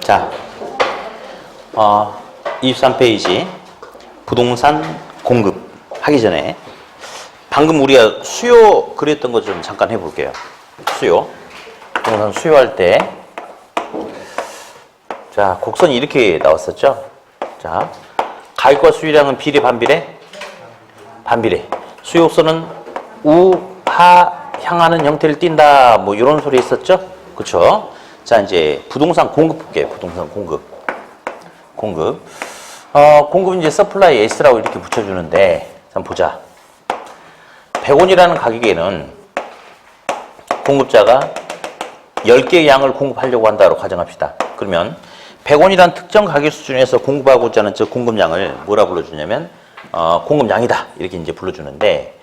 자, 23페이지 부동산 공급 하기 전에 방금 우리가 수요 그랬던 거 좀 잠깐 해볼게요. 수요. 부동산 수요할 때. 자, 곡선이 이렇게 나왔었죠? 자, 가격과 수요량은 비례, 반비례? 반비례. 수요 곡선은 우하 향하는 형태를 띈다. 뭐 이런 소리 있었죠? 그쵸? 자, 이제 부동산 공급 볼게요. 부동산 공급. 공급은 이제 서플라이 S라고 이렇게 붙여주는데, 한번 보자. 100원이라는 가격에는 공급자가 10개의 양을 공급하려고 한다고 가정합시다. 그러면 100원이라는 특정 가격 수준에서 공급하고자 하는 저 공급량을 뭐라 불러주냐면 공급량이다. 이렇게 이제 불러주는데,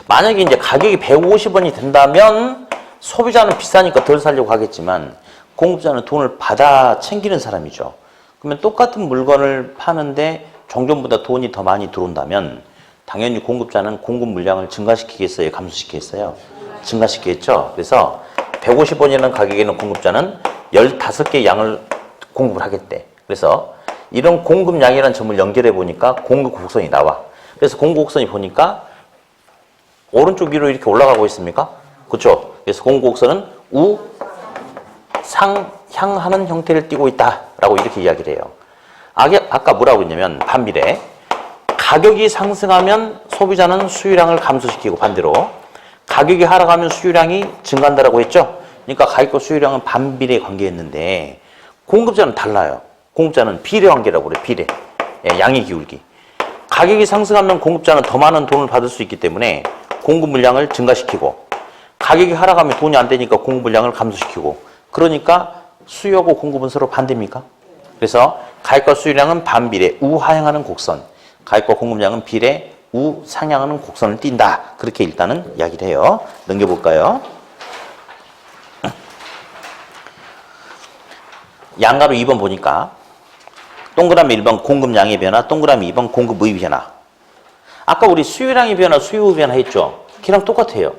만약에 이제 가격이 150원이 된다면 소비자는 비싸니까 덜 사려고 하겠지만 공급자는 돈을 받아 챙기는 사람이죠. 그러면 똑같은 물건을 파는데 종전보다 돈이 더 많이 들어온다면 당연히 공급자는 공급 물량을 증가시키겠어요? 감소시키겠어요? 증가시키겠죠. 그래서 150원이라는 가격에는 공급자는 15개의 양을 공급을 하겠대. 그래서 이런 공급량이라는 점을 연결해 보니까 공급 곡선이 나와. 그래서 공급 곡선이 보니까 오른쪽 위로 이렇게 올라가고 있습니까? 그렇죠? 그래서 공급 곡선은 우상향하는 형태를 띠고 있다라고 이렇게 이야기를 해요. 아까 뭐라고 했냐면 반비례. 가격이 상승하면 소비자는 수요량을 감소시키고, 반대로 가격이 하락하면 수요량이 증가한다라고 했죠. 그러니까 가격과 수요량은 반비례 관계였는데 공급자는 달라요. 공급자는 비례 관계라고 그래요. 비례. 양의 기울기. 가격이 상승하면 공급자는 더 많은 돈을 받을 수 있기 때문에 공급 물량을 증가시키고, 가격이 하락하면 돈이 안 되니까 공급 물량을 감소시키고, 그러니까 수요하고 공급은 서로 반대입니까? 그래서 가격과 수요량은 반비례, 우하향하는 곡선. 가격과 공급량은 비례, 우상향하는 곡선을 띈다. 그렇게 일단은 이야기를 해요. 넘겨볼까요? 양가로 2번 보니까 동그라미 1번 공급량의 변화, 동그라미 2번 공급의 변화. 아까 우리 수요량의 변화, 수요의 변화 했죠? 걔랑 똑같아요.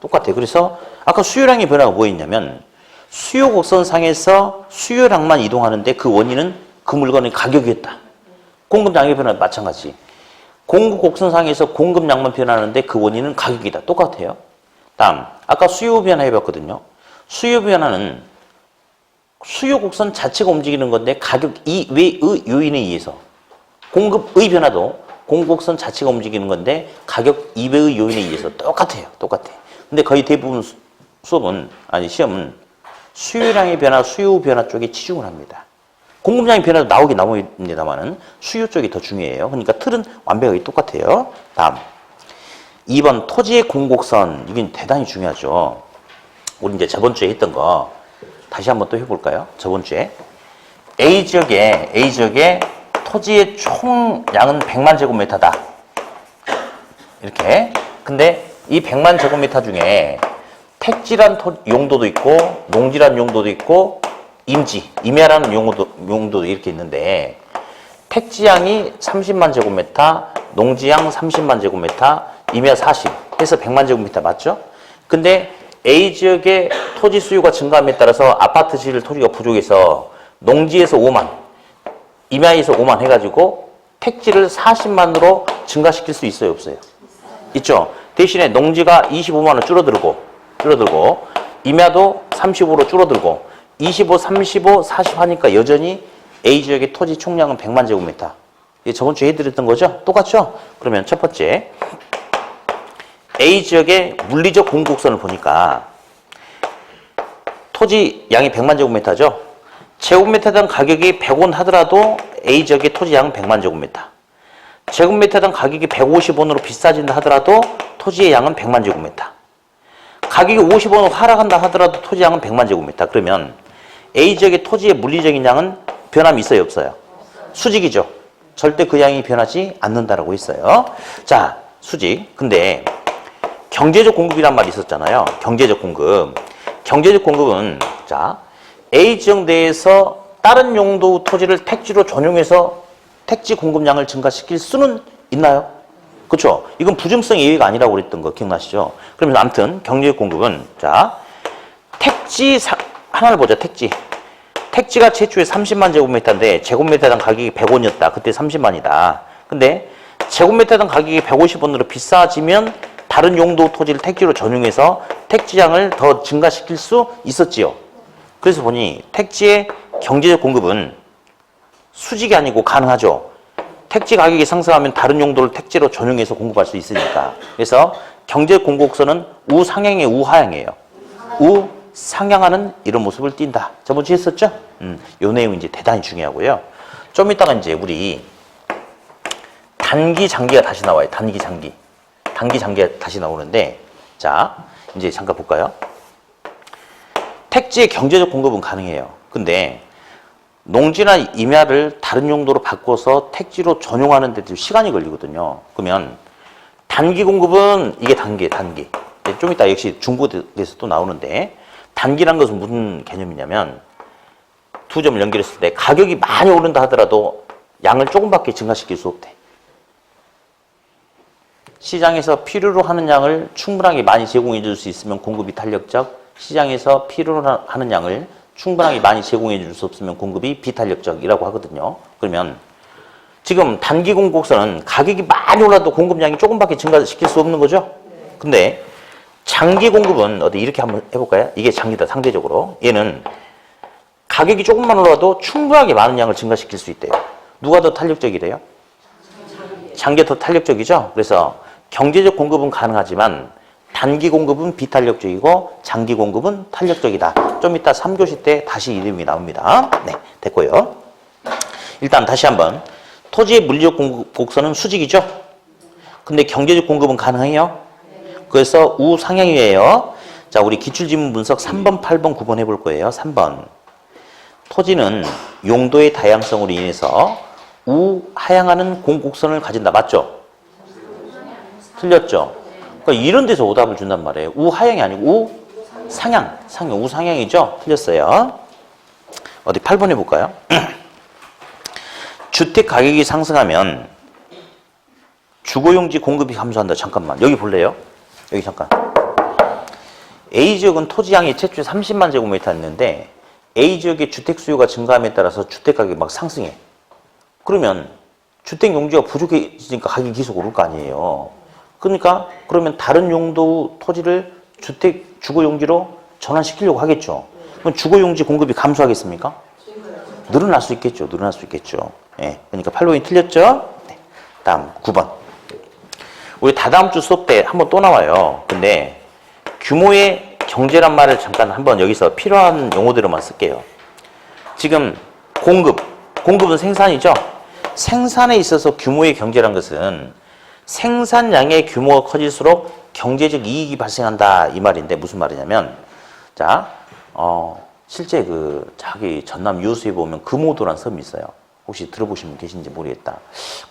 똑같아요. 그래서 아까 수요량의 변화가 뭐였냐면 수요 곡선상에서 수요량만 이동하는데 그 원인은 그 물건의 가격이었다. 공급량의 변화는 마찬가지. 공급 곡선상에서 공급량만 변하는데 그 원인은 가격이다. 똑같아요. 다음, 아까 수요 변화 해봤거든요. 수요 변화는 수요 곡선 자체가 움직이는 건데 가격 이외의 요인에 의해서, 공급의 변화도 공급 곡선 자체가 움직이는 건데 가격 이외의 요인에 의해서 똑같아요. 똑같아. 근데 거의 대부분 시험은 수요량의 변화, 수요 변화 쪽에 치중을 합니다. 공급량의 변화도 나오긴 나옵니다만은 수요 쪽이 더 중요해요. 그러니까 틀은 완벽하게 똑같아요. 다음, 2번 토지의 공곡선. 이건 대단히 중요하죠. 우리 이제 저번 주에 했던 거 다시 한번 또 해볼까요? 저번 주에 A 지역의 토지의 총량은 100만 제곱미터다. 이렇게. 근데 이 100만 제곱미터 중에 택지란 용도도 있고 농지란 용도도 있고 임야라는 용도도 이렇게 있는데, 택지양이 30만 제곱미터, 농지양 30만 제곱미터, 임야 40 해서 100만 제곱미터 맞죠? 근데 A 지역의 토지 수요가 증가함에 따라서 아파트 지을 토지가 부족해서 농지에서 5만, 임야에서 5만 해가지고 택지를 40만으로 증가시킬 수 있어요, 없어요? 있죠? 대신에 농지가 25만원 줄어들고 임야도 35로 줄어들고 25, 35, 40 하니까 여전히 A 지역의 토지 총량은 100만 제곱미터. 이게 저번 주에 해드렸던 거죠? 똑같죠? 그러면 첫 번째, A 지역의 물리적 공급곡선을 보니까 토지 양이 100만 제곱미터죠? 제곱미터당 가격이 100원 하더라도 A 지역의 토지 양은 100만 제곱미터. 제곱미터당 가격이 150원으로 비싸진다 하더라도 토지의 양은 100만 제곱미터. 가격이 50원으로 하락한다 하더라도 토지 양은 100만 제곱미터. 그러면 A 지역의 토지의 물리적인 양은 변함이 있어요, 없어요? 수직이죠. 절대 그 양이 변하지 않는다라고 했어요. 자, 수직. 근데 경제적 공급이란 말이 있었잖아요. 경제적 공급. 경제적 공급은 자, A 지역 내에서 다른 용도 토지를 택지로 전용해서 택지 공급량을 증가시킬 수는 있나요? 그렇죠? 이건 부증성 예외가 아니라고 그랬던 거 기억나시죠? 그러면 아무튼 경제적 공급은 자, 택지 하나를 보자. 택지 택지가 최초에 30만 제곱미터인데 제곱미터당 가격이 100원이었다. 그때 30만이다. 근데 제곱미터당 가격이 150원으로 비싸지면 다른 용도 토지를 택지로 전용해서 택지량을 더 증가시킬 수 있었지요. 그래서 보니 택지의 경제적 공급은 수직이 아니고 가능하죠. 택지 가격이 상승하면 다른 용도를 택지로 전용해서 공급할 수 있으니까. 그래서 경제 공급선은 우상향의 우하향이에요. 우상향하는 이런 모습을 띈다. 저번주에 했었죠? 요 내용 이제 대단히 중요하고요. 좀 이따가 이제 우리 단기 장기가 다시 나와요. 단기 장기. 단기 장기가 다시 나오는데, 자, 이제 잠깐 볼까요? 택지의 경제적 공급은 가능해요. 근데 농지나 임야를 다른 용도로 바꿔서 택지로 전용하는 데도 시간이 걸리거든요. 그러면 단기 공급은 이게 단기. 좀 이따 역시 중국에서 또 나오는데, 단기란 것은 무슨 개념이냐면 두 점을 연결했을 때 가격이 많이 오른다 하더라도 양을 조금밖에 증가시킬 수 없대. 시장에서 필요로 하는 양을 충분하게 많이 제공해 줄 수 있으면 공급이 탄력적, 시장에서 필요로 하는 양을 충분하게 많이 제공해 줄 수 없으면 공급이 비탄력적이라고 하거든요. 그러면 지금 단기 공급선은 가격이 많이 올라도 공급량이 조금밖에 증가시킬 수 없는 거죠. 근데 장기 공급은 어디 이렇게 한번 해볼까요? 이게 장기다, 상대적으로. 얘는 가격이 조금만 올라도 충분하게 많은 양을 증가시킬 수 있대요. 누가 더 탄력적이래요? 장기가 더 탄력적이죠. 그래서 경제적 공급은 가능하지만 단기 공급은 비탄력적이고 장기 공급은 탄력적이다. 좀 이따 3교시 때 다시 이름이 나옵니다. 네, 됐고요. 일단 다시 한번 토지의 물리적 공급곡선은 수직이죠. 근데 경제적 공급은 가능해요. 그래서 우상향이에요. 자, 우리 기출지문 분석 3번, 8번, 9번 해볼 거예요. 3번. 토지는 용도의 다양성으로 인해서 우하향하는 공곡선을 가진다. 맞죠? 틀렸죠? 그러니까 이런 데서 오답을 준단 말이에요. 우하향이 아니고 우상향. 우상향이죠? 틀렸어요. 어디 8번 해볼까요? 주택 가격이 상승하면 주거용지 공급이 감소한다. 잠깐만. 여기 볼래요? 여기 잠깐. A지역은 토지양이 최초에 30만 제곱미터였는데 A지역의 주택 수요가 증가함에 따라서 주택 가격이 막 상승해. 그러면 주택 용지가 부족해지니까 가격이 계속 오를 거 아니에요. 그러니까 그러면 다른 용도 토지를 주택 주거용지로 전환시키려고 하겠죠. 그럼 주거용지 공급이 감소하겠습니까? 늘어날 수 있겠죠. 예, 그러니까 8번이 틀렸죠. 네. 다음 9번. 우리 다다음 주 수업 때 한번 또 나와요. 근데 규모의 경제란 말을 잠깐 한번 여기서 필요한 용어대로만 쓸게요. 지금 공급은 생산이죠. 생산에 있어서 규모의 경제란 것은 생산량의 규모가 커질수록 경제적 이익이 발생한다 이 말인데 무슨 말이냐면, 자, 실제 자기 전남 유수에 보면 금오도란 섬이 있어요. 혹시 들어보신 분 계신지 모르겠다.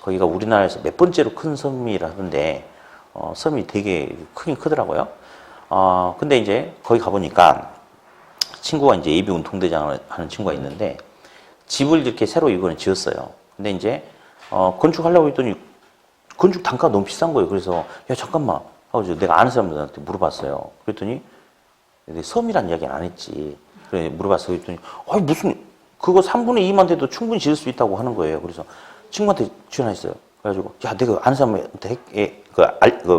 거기가 우리나라에서 몇 번째로 큰 섬이라던데 섬이 되게 크긴 크더라고요. 근데 이제 거기 가보니까 친구가 이제 예비운동대장을 하는 친구가 있는데 집을 이렇게 새로 이번에 지었어요. 근데 이제 건축하려고 했더니 건축 단가가 너무 비싼 거예요. 그래서 야 잠깐만 하고 내가 아는 사람들한테 물어봤어요. 그랬더니 섬이란 이야기는 안 했지. 그래 물어봤어요. 그랬더니 무슨 그거 3분의 2만 돼도 충분히 지을 수 있다고 하는 거예요. 그래서 친구한테 전화했어요. 그래가지고 야 내가 아는 사람한테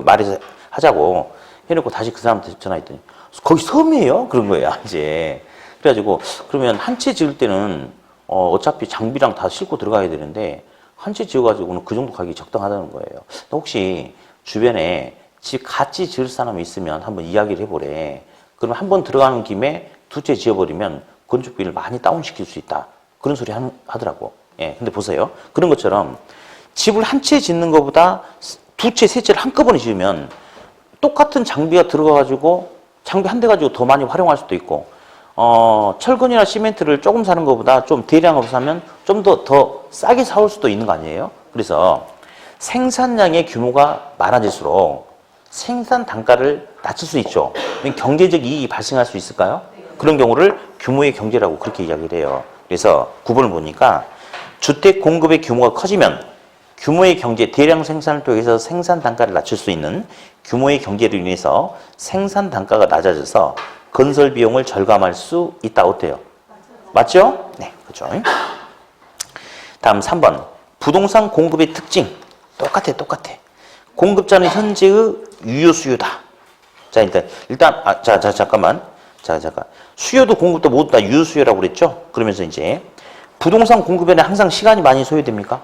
말해서 하자고 해놓고 다시 그 사람한테 전화했더니 거기 섬이에요? 그런 거예요. 이제 그래가지고 그러면 한 채 지을 때는 어차피 장비랑 다 싣고 들어가야 되는데 한 채 지어가지고는 그 정도 가격이 적당하다는 거예요. 혹시 주변에 집 같이 지을 사람이 있으면 한번 이야기를 해보래. 그러면 한번 들어가는 김에 두 채 지어버리면 건축비를 많이 다운시킬 수 있다. 그런 소리 하더라고. 예, 근데 보세요. 그런 것처럼 집을 한 채 짓는 것보다 두 채, 세 채를 한꺼번에 지으면 똑같은 장비가 들어가가지고 장비 한 대 가지고 더 많이 활용할 수도 있고, 철근이나 시멘트를 조금 사는 것보다 좀 대량으로 사면 좀 더 싸게 사올 수도 있는 거 아니에요? 그래서 생산량의 규모가 많아질수록 생산 단가를 낮출 수 있죠. 경제적 이익이 발생할 수 있을까요? 그런 경우를 규모의 경제라고 그렇게 이야기를 해요. 그래서 9번을 보니까 주택 공급의 규모가 커지면 규모의 경제, 대량 생산을 통해서 생산 단가를 낮출 수 있는 규모의 경제로 인해서 생산 단가가 낮아져서 건설 비용을 절감할 수 있다. 어때요? 맞죠? 네, 그렇죠. 다음 3번. 부동산 공급의 특징. 똑같아. 공급자는 현재의 유효 수요다. 자, 잠깐만. 잠깐. 수요도 공급도 모두 다 유효 수요라고 그랬죠? 그러면서 이제 부동산 공급에는 항상 시간이 많이 소요됩니까?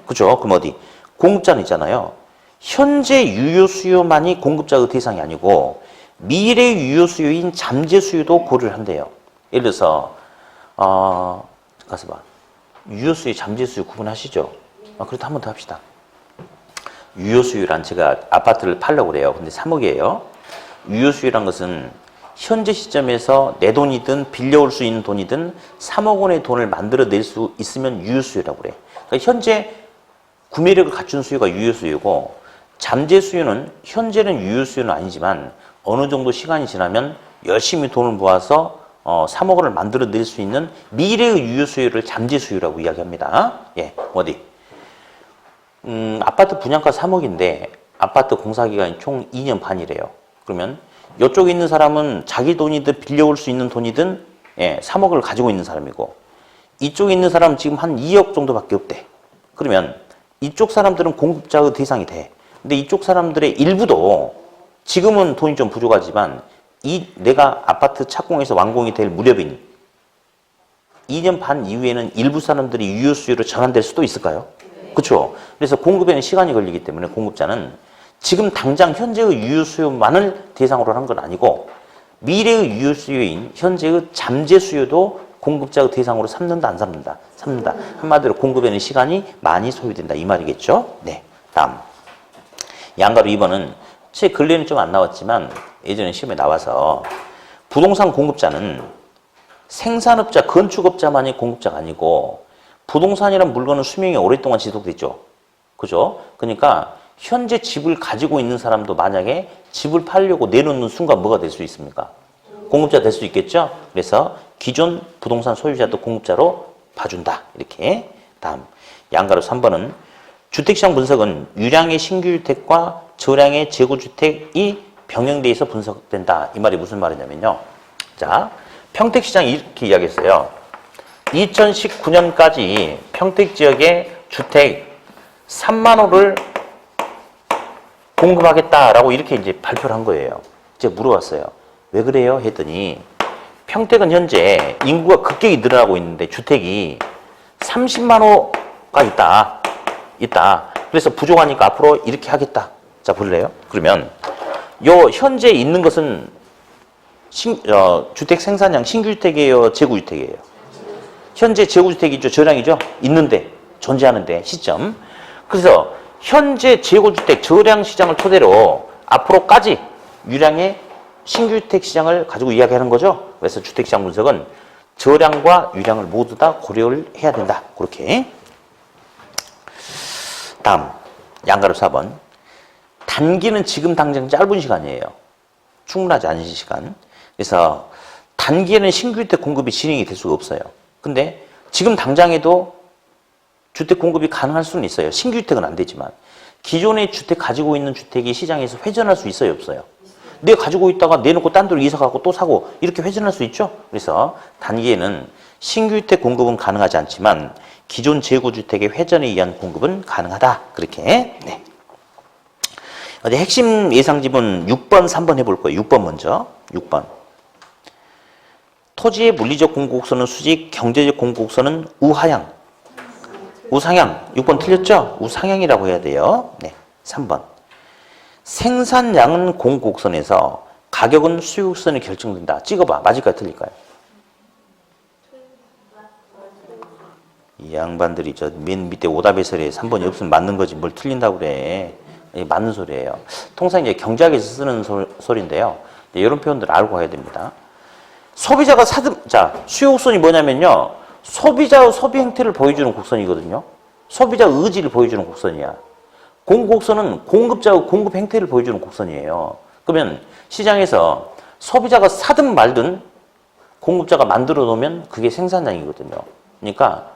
그죠? 그럼 어디? 공급자는 있잖아요. 현재 유효 수요만이 공급자의 대상이 아니고 미래 유효 수요인 잠재 수요도 고려를 한대요. 예를 들어서 가서 봐. 유효 수요, 잠재 수요 구분하시죠? 그래도 한 번 더 합시다. 유효 수요란 제가 아파트를 팔려고 그래요. 근데 3억이에요. 유효 수요란 것은 현재 시점에서 내 돈이든 빌려올 수 있는 돈이든 3억 원의 돈을 만들어낼 수 있으면 유효 수요라고 그래. 그러니까 현재 구매력을 갖춘 수요가 유효 수요고 잠재 수요는 현재는 유효 수요는 아니지만 어느 정도 시간이 지나면 열심히 돈을 모아서 3억 원을 만들어낼 수 있는 미래의 유효 수요를 잠재 수요라고 이야기합니다. 예, 어디? 아파트 분양가 3억인데 아파트 공사 기간이 총 2년 반이래요. 그러면 이쪽에 있는 사람은 자기 돈이든 빌려올 수 있는 돈이든 3억을 가지고 있는 사람이고 이쪽에 있는 사람은 지금 한 2억 정도밖에 없대. 그러면 이쪽 사람들은 공급자의 대상이 돼. 근데 이쪽 사람들의 일부도 지금은 돈이 좀 부족하지만 내가 아파트 착공해서 완공이 될 무렵인 2년 반 이후에는 일부 사람들이 유효 수요로 전환될 수도 있을까요? 그렇죠. 그래서 공급에는 시간이 걸리기 때문에 공급자는 지금 당장 현재의 유효 수요만을 대상으로 한 건 아니고 미래의 유효 수요인 현재의 잠재 수요도 공급자의 대상으로 삼는다, 안 삼는다? 삼는다. 한마디로 공급에는 시간이 많이 소요된다 이 말이겠죠. 네. 다음. 양가로 2번은 제 근래는 좀 안 나왔지만 예전에 시험에 나와서 부동산 공급자는 생산업자, 건축업자만이 공급자가 아니고 부동산이란 물건은 수명이 오랫동안 지속됐죠. 그죠? 그러니까 현재 집을 가지고 있는 사람도 만약에 집을 팔려고 내놓는 순간 뭐가 될 수 있습니까? 공급자 될 수 있겠죠? 그래서 기존 부동산 소유자도 공급자로 봐준다. 이렇게. 다음. 양가로 3번은 주택시장 분석은 유량의 신규주택과 저량의 재고주택이 병행돼서 분석된다. 이 말이 무슨 말이냐면요. 자, 평택시장이 이렇게 이야기했어요. 2019년까지 평택지역에 주택 3만 호를 공급하겠다라고 이렇게 이제 발표를 한 거예요. 제가 물어봤어요. 왜 그래요? 했더니 평택은 현재 인구가 급격히 늘어나고 있는데 주택이 30만 호가 있다. 그래서 부족하니까 앞으로 이렇게 하겠다. 자, 볼래요? 그러면 요 현재 있는 것은 주택 생산량 신규주택이에요? 재구주택이에요? 현재 재구주택이죠? 저량이죠? 있는데, 존재하는데, 시점. 그래서 현재 재고주택 저량 시장을 토대로 앞으로까지 유량의 신규주택 시장을 가지고 이야기하는 거죠. 그래서 주택시장 분석은 저량과 유량을 모두 다 고려를 해야 된다. 그렇게. 다음, 양가로 4번. 단기는 지금 당장 짧은 시간이에요. 충분하지 않은 시간. 그래서 단기에는 신규주택 공급이 진행이 될 수가 없어요. 근데 지금 당장에도 주택 공급이 가능할 수는 있어요. 신규주택은 안 되지만. 기존의 주택 가지고 있는 주택이 시장에서 회전할 수 있어요, 없어요? 내가 가지고 있다가 내놓고 딴 데로 이사 가고 또 사고 이렇게 회전할 수 있죠? 그래서 단기에는 신규주택 공급은 가능하지 않지만 기존 재고주택의 회전에 의한 공급은 가능하다. 그렇게. 네. 어디 핵심 예상 지문 6번, 3번 해볼 거예요. 6번 먼저. 6번. 토지의 물리적 공급곡선은 수직, 경제적 공급곡선은 우하향. 우상향. 6번 틀렸죠? 우상향이라고 해야 돼요. 네. 3번. 생산량은 공급곡선에서 가격은 수요곡선이 결정된다. 찍어봐. 맞을까요? 틀릴까요? 이 양반들이 저 맨 밑에 오답 해설에 3번이 없으면 맞는 거지 뭘 틀린다고 그래. 맞는 소리예요. 통상 이제 경제학에서 쓰는 소리인데요. 이런 표현들 알고 가야 됩니다. 소비자가 수요곡선이 뭐냐면요. 소비자의 소비 행태를 보여주는 곡선이거든요. 소비자의 의지를 보여주는 곡선이야. 공급곡선은 공급자의 공급 행태를 보여주는 곡선이에요. 그러면 시장에서 소비자가 사든 말든 공급자가 만들어 놓으면 그게 생산량이거든요. 그러니까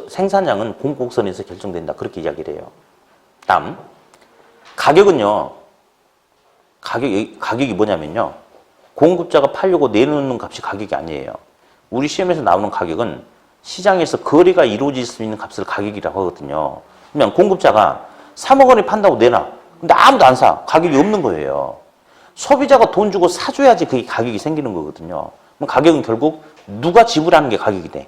생산량은 공급곡선에서 결정된다. 그렇게 이야기를 해요. 다음. 가격은요. 가격이 뭐냐면요. 공급자가 팔려고 내놓는 값이 가격이 아니에요. 우리 시험에서 나오는 가격은 시장에서 거래가 이루어질 수 있는 값을 가격이라고 하거든요. 그러면 공급자가 3억 원에 판다고 내놔. 근데 아무도 안 사. 가격이 없는 거예요. 소비자가 돈 주고 사줘야지 그게 가격이 생기는 거거든요. 그럼 가격은 결국 누가 지불하는 게 가격이 돼?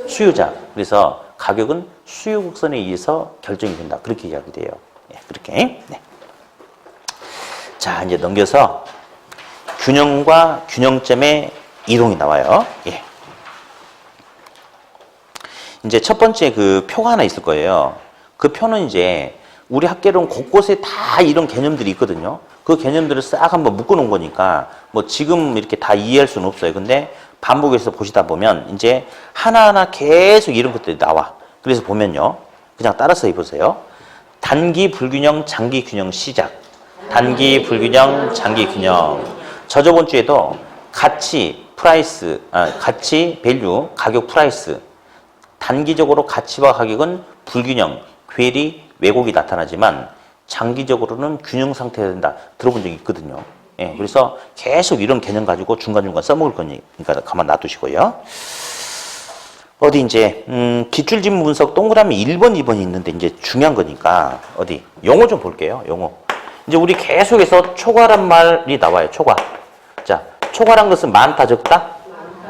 수요자. 그래서 가격은 수요 곡선에 의해서 결정이 된다. 그렇게 이야기 돼요. 네, 그렇게. 네. 자, 이제 넘겨서 균형과 균형점의 이동이 나와요. 예. 이제 첫 번째 그 표가 하나 있을 거예요. 그 표는 이제 우리 학계론 곳곳에 다 이런 개념들이 있거든요. 그 개념들을 싹 한번 묶어 놓은 거니까 뭐 지금 이렇게 다 이해할 수는 없어요. 근데 반복해서 보시다 보면 이제 하나하나 계속 이런 것들이 나와. 그래서 보면요. 그냥 따라서 해보세요. 단기 불균형, 장기 균형 시작. 단기 불균형, 장기 균형. 저번 주에도 가치, 프라이스, 가치, 밸류, 가격, 프라이스. 단기적으로 가치와 가격은 불균형, 괴리, 왜곡이 나타나지만 장기적으로는 균형 상태가 된다. 들어본 적이 있거든요. 예, 그래서 계속 이런 개념 가지고 중간중간 써먹을 거니까 가만 놔두시고요. 어디 이제 기출지문 분석 동그라미 1번, 2번이 있는데 이제 중요한 거니까 어디 용어 좀 볼게요. 용어. 이제 우리 계속해서 초과란 말이 나와요. 초과. 자, 초과란 것은 많다, 적다?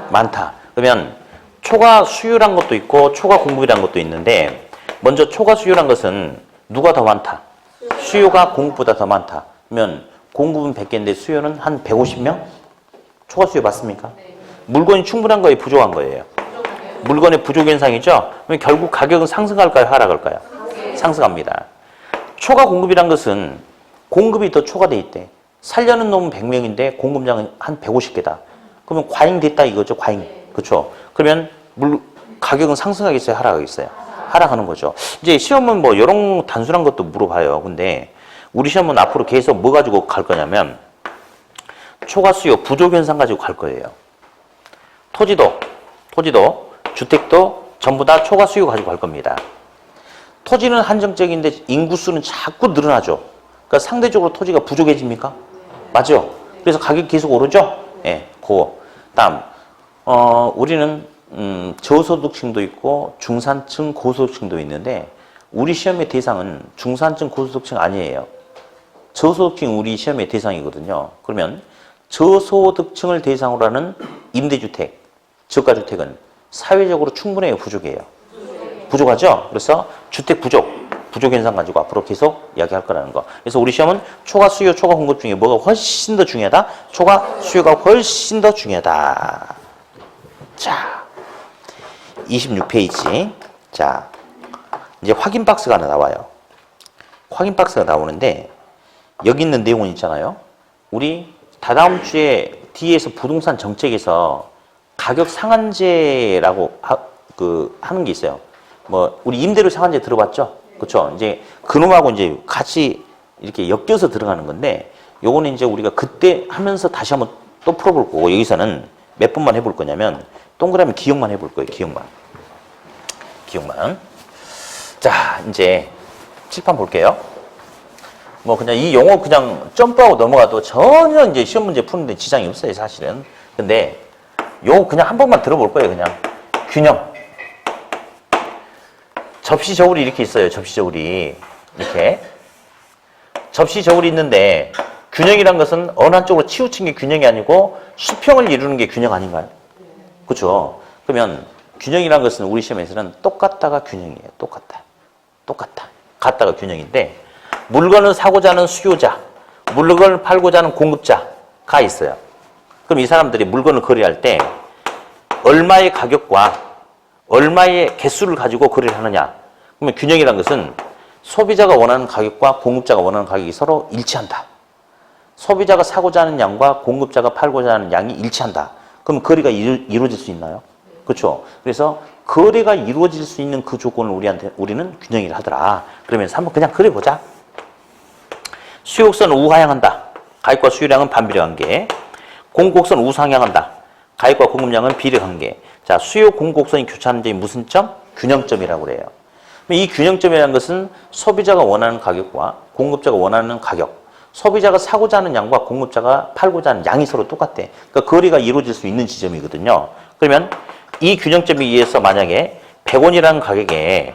많다. 그러면 초과 수요란 것도 있고 초과 공급이란 것도 있는데 먼저 초과 수요란 것은 누가 더 많다? 수요가 공급보다 더 많다. 그러면 공급은 100개인데 수요는 한 150명? 초과 수요 맞습니까? 물건이 충분한 거예요? 부족한 거예요? 물건의 부족 현상이죠? 그러면 결국 가격은 상승할까요? 하락할까요? 상승합니다. 초과 공급이란 것은 공급이 더 초과돼 있대. 살려는 놈은 100명인데 공급량은 한 150개다. 그러면 과잉됐다 이거죠? 과잉. 그렇죠? 그러면 가격은 상승하겠어요? 하락하겠어요? 하락하는 거죠. 이제 시험은 뭐 이런 단순한 것도 물어봐요. 근데 우리 시험은 앞으로 계속 뭐 가지고 갈 거냐면 초과 수요 부족 현상 가지고 갈 거예요. 토지도, 주택도 전부 다 초과 수요 가지고 갈 겁니다. 토지는 한정적인데 인구수는 자꾸 늘어나죠. 그러니까 상대적으로 토지가 부족해집니까? 맞죠? 그래서 가격이 계속 오르죠? 예, 그거. 다음, 우리는 저소득층도 있고 중산층, 고소득층도 있는데 우리 시험의 대상은 중산층, 고소득층 아니에요. 저소득층이 우리 시험의 대상이거든요. 그러면 저소득층을 대상으로 하는 임대주택, 저가주택은 사회적으로 충분해요, 부족해요? 부족하죠? 그래서 주택 부족 현상 가지고 앞으로 계속 이야기할 거라는 거. 그래서 우리 시험은 초과 수요, 초과 공급 중에 뭐가 훨씬 더 중요하다? 초과 수요가 훨씬 더 중요하다. 자, 26페이지. 자, 이제 확인 박스가 하나 나와요. 확인 박스가 나오는데 여기 있는 내용은 있잖아요. 우리 다다음 주에 뒤에서 부동산 정책에서 가격 상한제라고 하는 게 있어요. 뭐 우리 임대료 상한제 들어봤죠? 그렇죠? 이제 그놈하고 이제 같이 이렇게 엮여서 들어가는 건데 요거는 이제 우리가 그때 하면서 다시 한번 또 풀어볼 거고 여기서는 몇 번만 해볼 거냐면 동그라미 기억만 해볼 거예요. 기억만. 자, 이제 칠판 볼게요. 뭐 그냥 이 용어 그냥 점프하고 넘어가도 전혀 이제 시험 문제 푸는데 지장이 없어요, 사실은. 근데 요거 그냥 한 번만 들어볼 거예요, 그냥. 균형. 접시 저울이 이렇게 있어요, 접시 저울이. 이렇게. 접시 저울이 있는데 균형이란 것은 어느 한쪽으로 치우친 게 균형이 아니고 수평을 이루는 게 균형 아닌가요? 그렇죠? 그러면 균형이란 것은 우리 시험에서는 똑같다가 균형이에요. 똑같다. 같다가 균형인데 물건을 사고자 하는 수요자, 물건을 팔고자 하는 공급자가 있어요. 그럼 이 사람들이 물건을 거래할 때 얼마의 가격과 얼마의 개수를 가지고 거래를 하느냐. 그러면 균형이란 것은 소비자가 원하는 가격과 공급자가 원하는 가격이 서로 일치한다. 소비자가 사고자 하는 양과 공급자가 팔고자 하는 양이 일치한다. 그럼 거래가 이루어질 수 있나요? 그렇죠. 그래서 거래가 이루어질 수 있는 그 조건을 우리는 균형이라 하더라. 그러면서 한번 그냥 그려보자. 수요곡선은 우하향한다. 가격과 수요량은 반비례 관계. 공급곡선 우상향한다. 가격과 공급량은 비례 관계. 자, 수요 공급곡선이 교차하는 점이 무슨 점? 균형점이라고 그래요. 이 균형점이라는 것은 소비자가 원하는 가격과 공급자가 원하는 가격, 소비자가 사고자 하는 양과 공급자가 팔고자 하는 양이 서로 똑같대. 그러니까 거래가 이루어질 수 있는 지점이거든요. 그러면 이 균형점에 의해서 만약에 100원이라는 가격에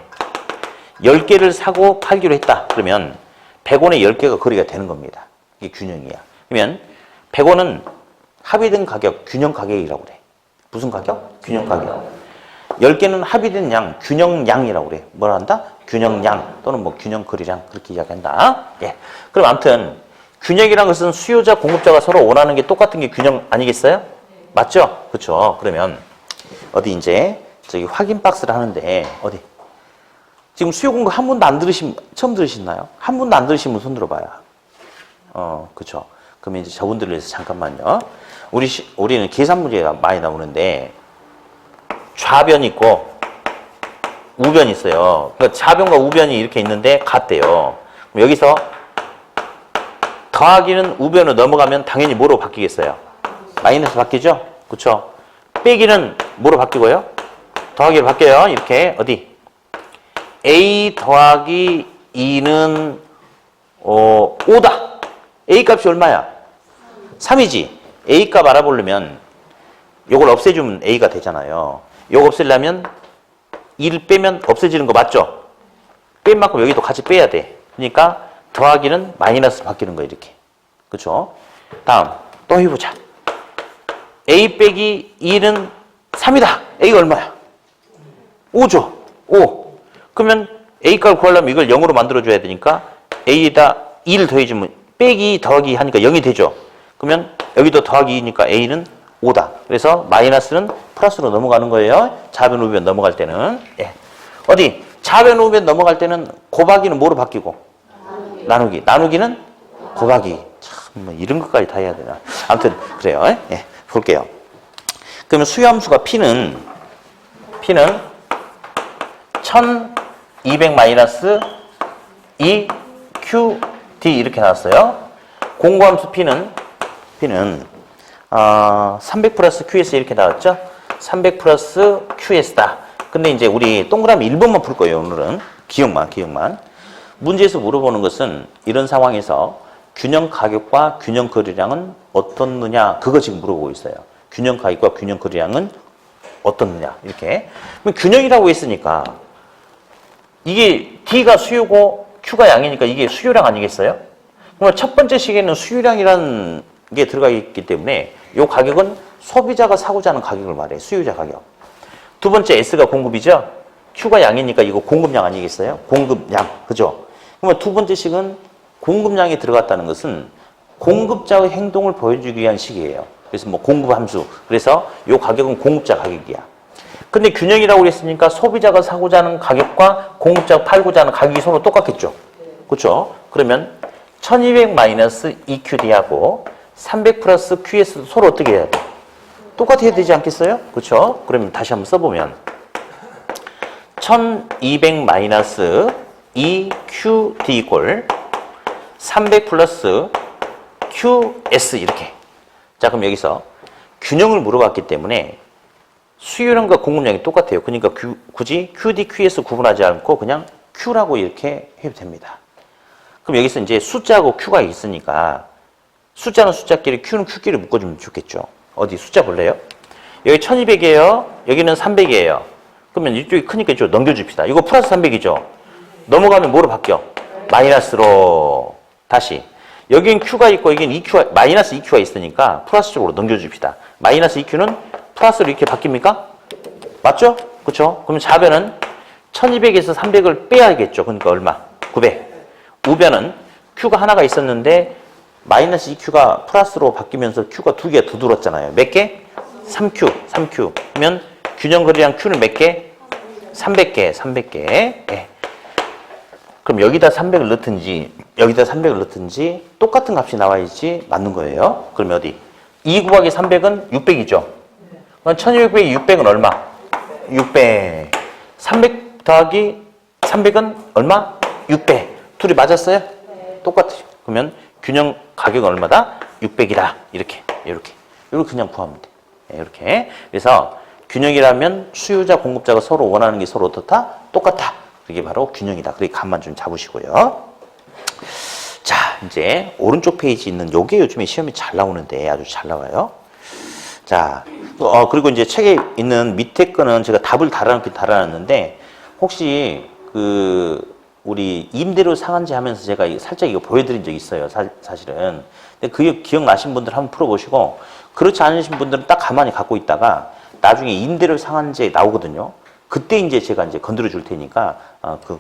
10개를 사고 팔기로 했다. 그러면 100원에 10개가 거래가 되는 겁니다. 이게 균형이야. 그러면 100원은 합의된 가격, 균형 가격이라고 그래. 무슨 가격? 균형 가격. 10개는 합의된 양, 균형량이라고 그래. 뭐라 한다? 균형량 또는 뭐 균형 거래량 그렇게 이야기한다. 예. 그럼 아무튼 균형이라는 것은 수요자, 공급자가 서로 원하는 게 똑같은 게 균형 아니겠어요? 맞죠? 그렇죠. 그러면 어디 이제 저기 확인 박스를 하는데 어디 지금 수요 공급 한 번도 안 처음 들으시나요? 한 번도 안 들으신 분 손 들어봐요. 그렇죠. 그러면 이제 저분들을 위해서 잠깐만요. 우리는 계산 문제가 많이 나오는데 좌변 있고 우변 있어요. 그러니까 좌변과 우변이 이렇게 있는데 같대요. 그럼 여기서 더하기는 우변으로 넘어가면 당연히 뭐로 바뀌겠어요? 마이너스 바뀌죠? 그렇죠? 빼기는 뭐로 바뀌고요? 더하기로 바뀌어요. 이렇게 어디? A 더하기 2는 5다. A 값이 얼마야? 3이지. A 값 알아보려면 요걸 없애주면 A가 되잖아요. 요거 없애려면 2를 빼면 없어지는 거 맞죠? 뺀 만큼 여기도 같이 빼야 돼. 그러니까 더하기는 마이너스 바뀌는 거예요. 이렇게. 그렇죠? 다음 또 해보자. A 빼기 2는 3이다. A가 얼마야? 5죠. 5. 그러면 A 값을 구하려면 이걸 0으로 만들어줘야 되니까 A에다 2를 더해주면 빼기 더하기 하니까 0이 되죠. 그러면 여기도 더하기 2니까 A는 5다. 그래서 마이너스는 플러스로 넘어가는 거예요. 좌변 우변 넘어갈 때는. 예. 어디? 좌변 우변 넘어갈 때는 곱하기는 뭐로 바뀌고? 나누기. 나누기는 곱하기. 참, 뭐 이런 것까지 다 해야 되나. 아무튼 그래요. 예. 볼게요. 그러면 수요함수가 P는 1200 마이너스 2 Q D 이렇게 나왔어요. 공구함수 P는 300 플러스 QS 이렇게 나왔죠? 300 플러스 QS다. 근데 이제 우리 동그라미 1번만 풀 거예요, 오늘은. 기억만. 문제에서 물어보는 것은 이런 상황에서 균형 가격과 균형 거래량은 어떻느냐, 그거 지금 물어보고 있어요. 균형 가격과 균형 거래량은 어떻느냐, 이렇게. 그럼 균형이라고 했으니까 이게 D가 수요고 Q가 양이니까 이게 수요량 아니겠어요? 그러면 첫 번째 시계는 수요량이라는 게 들어가 있기 때문에 이 가격은 소비자가 사고자 하는 가격을 말해요. 수요자 가격. 두 번째 S가 공급이죠. Q가 양이니까 이거 공급량 아니겠어요? 공급량. 그죠? 그러면 두 번째 식은 공급량이 들어갔다는 것은 공급자의 행동을 보여주기 위한 식이에요. 그래서 뭐 공급 함수. 그래서 이 가격은 공급자 가격이야. 근데 균형이라고 했으니까 소비자가 사고자 하는 가격과 공급자가 팔고자 하는 가격이 서로 똑같겠죠. 그렇죠? 그러면 1200 마이너스 EQD하고 300 플러스 QS 서로 어떻게 해야 돼? 똑같아야 되지 않겠어요? 그렇죠? 그러면 다시 한번 써보면 1200 마이너스 EQD 이꼴 300 플러스 QS 이렇게. 자, 그럼 여기서 균형을 물어봤기 때문에 수요량과 공급량이 똑같아요. 그러니까 굳이 QD, QS 구분하지 않고 그냥 Q라고 이렇게 해도 됩니다. 그럼 여기서 이제 숫자하고 Q가 있으니까 숫자는 숫자끼리, Q는 Q끼리 묶어주면 좋겠죠. 어디 숫자 볼래요? 여기 1200이에요. 여기는 300이에요. 그러면 이쪽이 크니까 이쪽 넘겨줍시다. 이거 플러스 300이죠. 넘어가면 뭐로 바뀌어? 마이너스로. 다시. 여긴 Q가 있고 여긴 EQ가, 마이너스 EQ가 있으니까 플러스 쪽으로 넘겨줍시다. 마이너스 EQ는 플러스로 이렇게 바뀝니까? 맞죠? 그렇죠? 그럼 좌변은 1200에서 300을 빼야겠죠. 그러니까 얼마? 900. 우변은 Q가 하나가 있었는데 마이너스 2Q가 플러스로 바뀌면서 Q가 두 개가 더 들었잖아요. 몇 개? 3Q. 그러면 균형 거래량 Q는 몇 개? 300개. 예. 그럼 여기다 300을 넣든지 여기다 300을 넣든지 똑같은 값이 나와야지 맞는 거예요. 그러면 어디? 2 곱하기 300은 600이죠. 그럼 1200에 600은 얼마? 600. 300 더하기 300은 얼마? 600. 둘이 맞았어요? 네. 똑같아요. 그러면 균형 가격은 얼마다? 600이다. 이렇게 그냥 구하면 돼. 이렇게. 그래서 균형이라면 수요자, 공급자가 서로 원하는 게 서로 어떻다? 똑같다. 그게 바로 균형이다. 그렇게 감만 좀 잡으시고요. 자, 이제 오른쪽 페이지 있는 요게 요즘에 시험이 잘 나오는데 아주 잘 나와요. 자, 그리고 이제 책에 있는 밑에 거는 제가 답을 달아놨는데, 혹시 우리 임대료 상한제 하면서 제가 살짝 이거 보여드린 적이 있어요. 사실은. 근데 그 기억나신 분들 한번 풀어보시고, 그렇지 않으신 분들은 딱 가만히 갖고 있다가 나중에 임대료 상한제 나오거든요. 그때 이제 제가 이제 건드려 줄 테니까,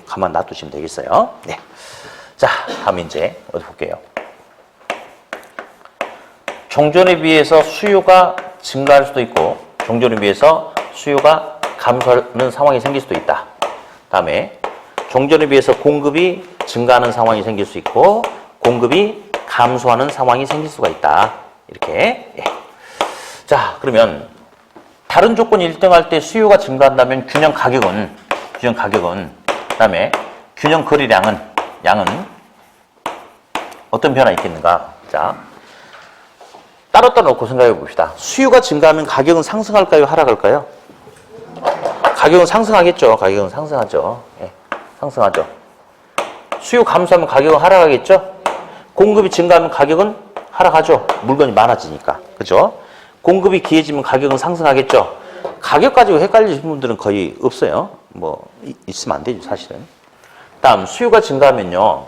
가만 놔두시면 되겠어요. 네. 자, 다음 이제 어디 볼게요. 종전에 비해서 수요가 증가할 수도 있고 종전에 비해서 수요가 감소하는 상황이 생길 수도 있다. 다음에 종전에 비해서 공급이 증가하는 상황이 생길 수 있고 공급이 감소하는 상황이 생길 수가 있다. 이렇게. 예. 자, 그러면 다른 조건이 일정할 때 수요가 증가한다면 균형 가격은 그다음에 균형 거래량은 어떤 변화가 있겠는가? 자, 따로 놓고 생각해 봅시다. 수요가 증가하면 가격은 상승할까요? 하락할까요? 가격은 상승하겠죠. 가격은 상승하죠. 예, 상승하죠. 수요 감소하면 가격은 하락하겠죠. 공급이 증가하면 가격은 하락하죠. 물건이 많아지니까. 그죠? 공급이 귀해지면 가격은 상승하겠죠. 가격 가지고 헷갈리시는 분들은 거의 없어요. 있으면 안 되죠, 사실은. 다음, 수요가 증가하면요.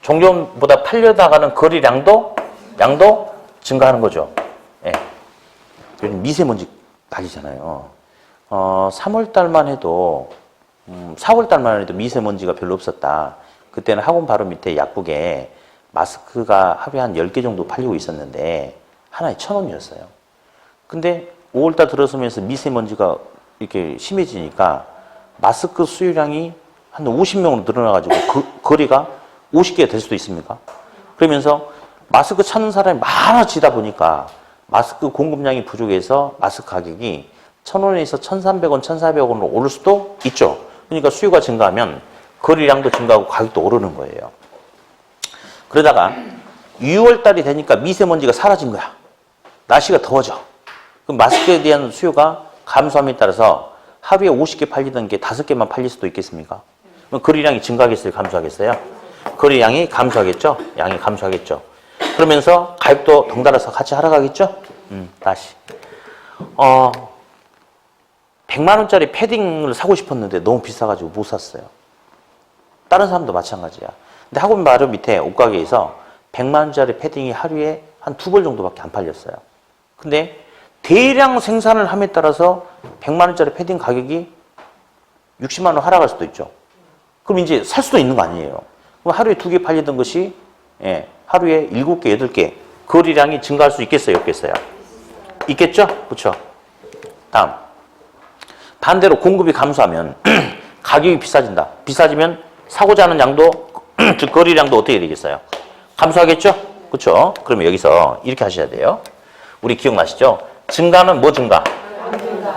종전보다 팔려나가는 거래량도 증가하는 거죠. 예. 요즘 미세먼지 난리잖아요. 3월 달만 해도, 4월 달만 해도 미세먼지가 별로 없었다. 그때는 학원 바로 밑에 약국에 마스크가 하루에 한 10개 정도 팔리고 있었는데, 하나에 1,000원이었어요. 근데 5월 달 들어서면서 미세먼지가 이렇게 심해지니까 마스크 수요량이 한 50명으로 늘어나가지고 거리가 50개가 될 수도 있습니까? 그러면서 마스크 찾는 사람이 많아지다 보니까 마스크 공급량이 부족해서 마스크 가격이 1,000원에서 1,300원, 1,400원으로 오를 수도 있죠. 그러니까 수요가 증가하면 거래량도 증가하고 가격도 오르는 거예요. 그러다가 6월 달이 되니까 미세먼지가 사라진 거야. 날씨가 더워져. 그럼 마스크에 대한 수요가 감소함에 따라서 하루에 50개 팔리던 게 5개만 팔릴 수도 있겠습니까? 그럼 거래량이 증가하겠어요? 감소하겠어요? 거래량이 감소하겠죠? 양이 감소하겠죠? 그러면서 가격도 덩달아서 같이 하락하겠죠? 다시. 100만 원짜리 패딩을 사고 싶었는데 너무 비싸가지고 못 샀어요. 다른 사람도 마찬가지야. 근데 학원 바로 밑에 옷가게에서 100만 원짜리 패딩이 하루에 한 2벌 정도밖에 안 팔렸어요. 근데 대량 생산을 함에 따라서 100만 원짜리 패딩 가격이 60만 원 하락할 수도 있죠. 그럼 이제 살 수도 있는 거 아니에요. 그럼 하루에 2개 팔리던 것이 하루에 7개, 8개 거래량이 증가할 수 있겠어요? 없겠어요? 있겠죠? 그렇죠? 다음. 반대로 공급이 감소하면 가격이 비싸진다. 비싸지면 사고자 하는 양도 즉 거래량도 어떻게 되겠어요? 감소하겠죠? 그렇죠? 그러면 여기서 이렇게 하셔야 돼요. 우리 기억나시죠? 증가는 뭐 증가?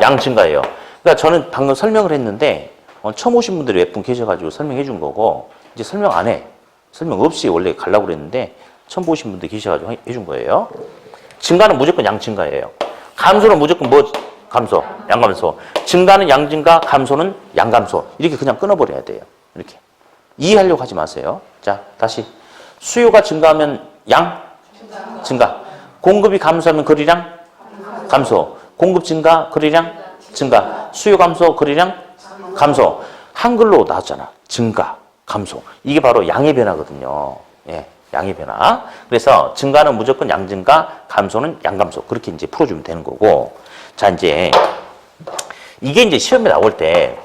양 증가예요. 그러니까 저는 방금 설명을 했는데 처음 오신 분들이 몇 분 계셔가지고 설명해 준 거고 이제 설명 안 해. 설명 없이 원래 가려고 그랬는데 처음 보신 분들 계셔가지고 해준 거예요. 증가는 무조건 양 증가예요. 감소는 무조건 뭐 감소? 양 감소. 증가는 양 증가, 감소는 양 감소. 이렇게 그냥 끊어버려야 돼요. 이렇게. 이해하려고 하지 마세요. 자, 다시. 수요가 증가하면 양 증가. 공급이 감소하면 거래량 감소. 공급 증가, 거래량 증가. 수요 감소, 거래량 감소. 한글로 나왔잖아. 증가, 감소. 이게 바로 양의 변화거든요. 예, 양의 변화. 그래서 증가는 무조건 양 증가, 감소는 양 감소. 그렇게 이제 풀어주면 되는 거고. 자, 이제 이게 이제 시험에 나올 때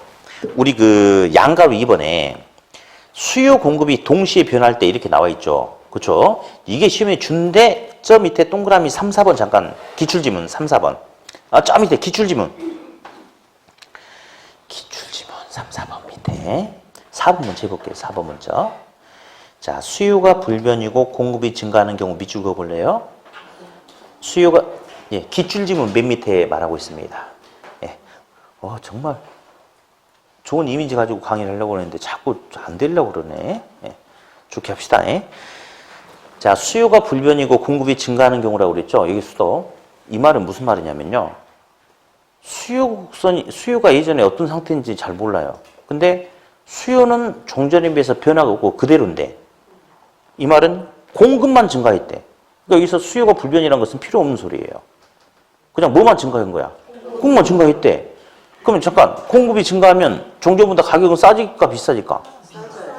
우리 양가로 2번에 수요 공급이 동시에 변할 때 이렇게 나와 있죠. 그렇죠? 이게 시험에 준데 저 밑에 동그라미 3, 4번 잠깐 기출지문 3, 4번. 저 밑에 기출지문 3, 4번 밑에 4번 먼저 해볼게요. 4번 먼저. 자, 수요가 불변이고 공급이 증가하는 경우 밑줄 그어볼래요? 수요가 기출지문 맨 밑에 말하고 있습니다. 예. 정말 좋은 이미지 가지고 강의를 하려고 그러는데 자꾸 안 되려고 그러네. 예. 좋게 합시다. 예. 자, 수요가 불변이고 공급이 증가하는 경우라고 그랬죠. 여기서도 이 말은 무슨 말이냐면요. 수요가 예전에 어떤 상태인지 잘 몰라요. 근데 수요는 종전에 비해서 변화가 없고 그대로인데 이 말은 공급만 증가했대. 그러니까 여기서 수요가 불변이라는 것은 필요 없는 소리예요. 그냥 뭐만 증가한 거야? 공급만 증가했대. 그러면 잠깐 공급이 증가하면 종전보다 가격은 싸질까 비싸질까?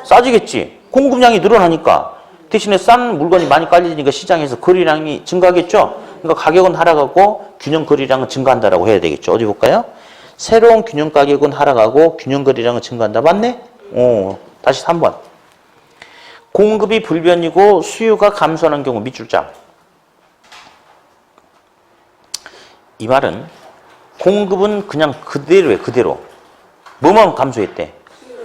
싸지겠지. 공급량이 늘어나니까 대신에 싼 물건이 많이 깔리니까 시장에서 거래량이 증가하겠죠. 그러니까 가격은 하락하고 균형 거래량은 증가한다라고 해야 되겠죠. 어디 볼까요? 새로운 균형 가격은 하락하고 균형 거래량은 증가한다. 맞네? 다시 3번. 공급이 불변이고 수요가 감소하는 경우 밑줄 짝. 이 말은 공급은 그냥 그대로에 그대로. 뭐만 감소했대?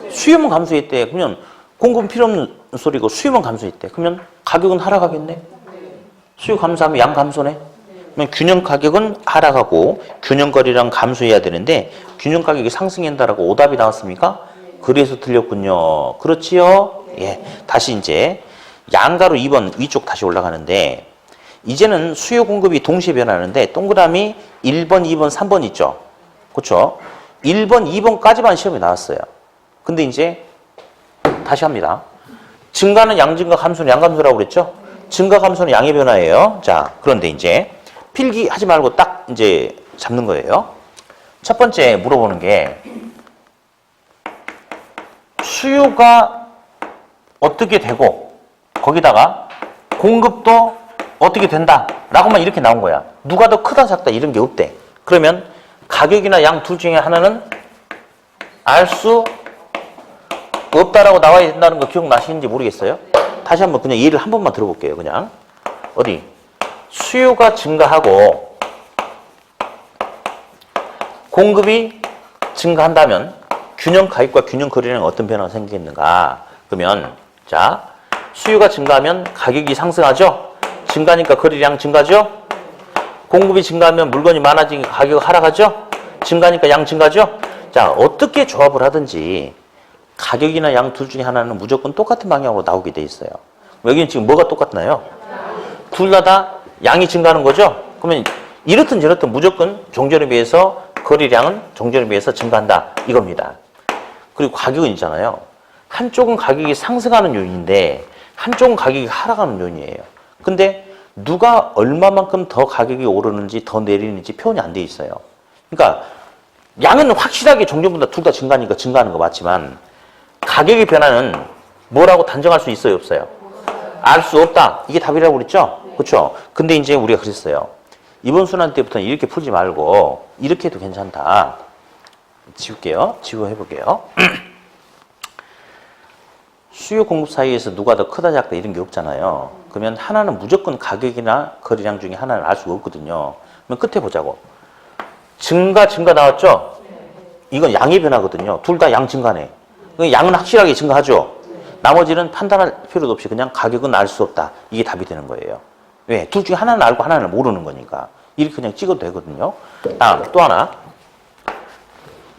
수요만 감소했대. 그러면 공급은 필요 없는 소리고 수요만 감소했대. 그러면 가격은 하락하겠네? 수요 감소하면 양 감소네? 그러면 균형 가격은 하락하고 균형 거래량 감소해야 되는데 균형 가격이 상승한다라고 오답이 나왔습니까? 그래서 틀렸군요. 그렇지요? 예. 다시 이제 양가로 2번 위쪽 다시 올라가는데 이제는 수요 공급이 동시에 변하는데 동그라미 1번, 2번, 3번 있죠? 그렇죠? 1번, 2번까지만 시험에 나왔어요. 근데 이제 다시 합니다. 증가는 양증가, 감소는 양감소라고 그랬죠? 증가, 감소는 양의 변화예요. 자, 그런데 이제 필기하지 말고 딱 이제 잡는 거예요. 첫 번째 물어보는 게 수요가 어떻게 되고 거기다가 공급도 어떻게 된다 라고만 이렇게 나온 거야. 누가 더 크다 작다 이런 게 없대. 그러면 가격이나 양 둘 중에 하나는 알 수 없다라고 나와야 된다는 거 기억나시는지 모르겠어요. 다시 한번 그냥 예를 한 번만 들어볼게요. 그냥 어디 수요가 증가하고 공급이 증가한다면 균형 가격과 균형 거래량에 어떤 변화가 생기겠는가? 그러면 자 수요가 증가하면 가격이 상승하죠. 증가니까 거래량 증가죠. 공급이 증가하면 물건이 많아지니까 가격이 하락하죠. 증가니까 양 증가죠. 자 어떻게 조합을 하든지 가격이나 양 둘 중에 하나는 무조건 똑같은 방향으로 나오게 돼 있어요. 여기는 지금 뭐가 똑같나요? 둘 다 양이 증가하는 거죠. 그러면 이렇든 저렇든 무조건 종전에 비해서 거래량은 종전에 비해서 증가한다 이겁니다. 그리고 가격은 있잖아요. 한쪽은 가격이 상승하는 요인인데 한쪽은 가격이 하락하는 요인이에요. 근데 누가 얼마만큼 더 가격이 오르는지 더 내리는지 표현이 안 돼 있어요. 그러니까 양은 확실하게 종전보다 둘 다 증가하니까 증가하는 거 맞지만 가격의 변화는 뭐라고 단정할 수 있어요, 없어요? 알 수 없다. 이게 답이라고 그랬죠? 그렇죠? 근데 이제 우리가 그랬어요. 이번 순환 때부터는 이렇게 풀지 말고 이렇게 해도 괜찮다. 지울게요. 지워 해볼게요. 수요 공급 사이에서 누가 더 크다 작다 이런 게 없잖아요. 그러면 하나는 무조건 가격이나 거래량 중에 하나는 알 수가 없거든요. 그럼 끝에 보자고. 증가 나왔죠? 이건 양의 변화거든요. 둘 다 양 증가네. 양은 확실하게 증가하죠. 나머지는 판단할 필요도 없이 그냥 가격은 알 수 없다. 이게 답이 되는 거예요. 왜? 둘 중에 하나는 알고 하나는 모르는 거니까. 이렇게 그냥 찍어도 되거든요. 다음 또 하나.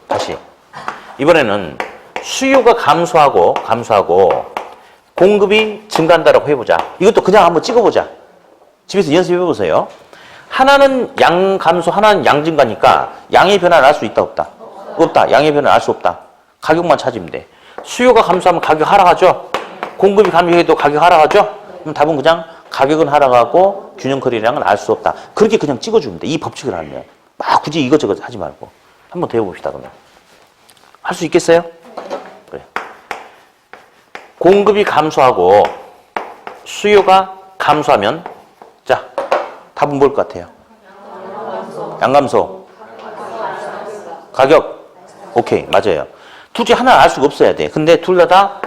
다시. 이번에는 수요가 감소하고 공급이 증가한다라고 해보자. 이것도 그냥 한번 찍어보자. 집에서 연습해보세요. 하나는 양 감소, 하나는 양 증가니까 양의 변화를 알 수 있다, 없다? 없다. 양의 변화를 알 수 없다. 가격만 찾으면 돼. 수요가 감소하면 가격 하락하죠? 공급이 감소해도 가격 하락하죠? 그럼 답은 그냥 가격은 하락하고 균형 거래량은 알 수 없다. 그렇게 그냥 찍어주면 돼. 이 법칙을 알면. 막 굳이 이것저것 하지 말고. 한번 더 해봅시다, 그러면. 할 수 있겠어요? 그래. 공급이 감소하고 수요가 감소하면 자, 답은 뭘 것 같아요? 양감소. 가격. 오케이, 맞아요. 둘 중에 하나 알 수가 없어야 돼. 근데 둘 다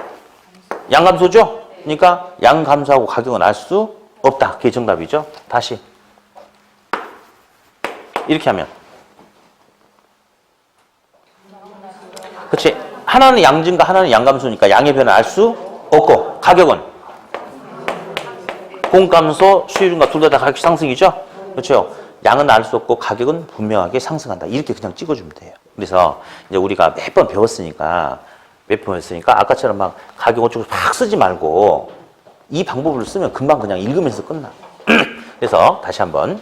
양감소죠? 그러니까 양감소하고 가격은 알 수 없다. 그게 정답이죠. 다시. 이렇게 하면. 그렇지. 하나는 양증가, 하나는 양감소니까 양의 변화를 알 수 없고 가격은 공감소, 수요증가 둘 다 가격 상승이죠? 그렇죠. 양은 알 수 없고 가격은 분명하게 상승한다. 이렇게 그냥 찍어주면 돼요. 그래서 이제 우리가 몇 번 배웠으니까 아까처럼 막 가격 어쩌고 막 쓰지 말고 이 방법을 쓰면 금방 그냥 읽으면서 끝나. 그래서 다시 한번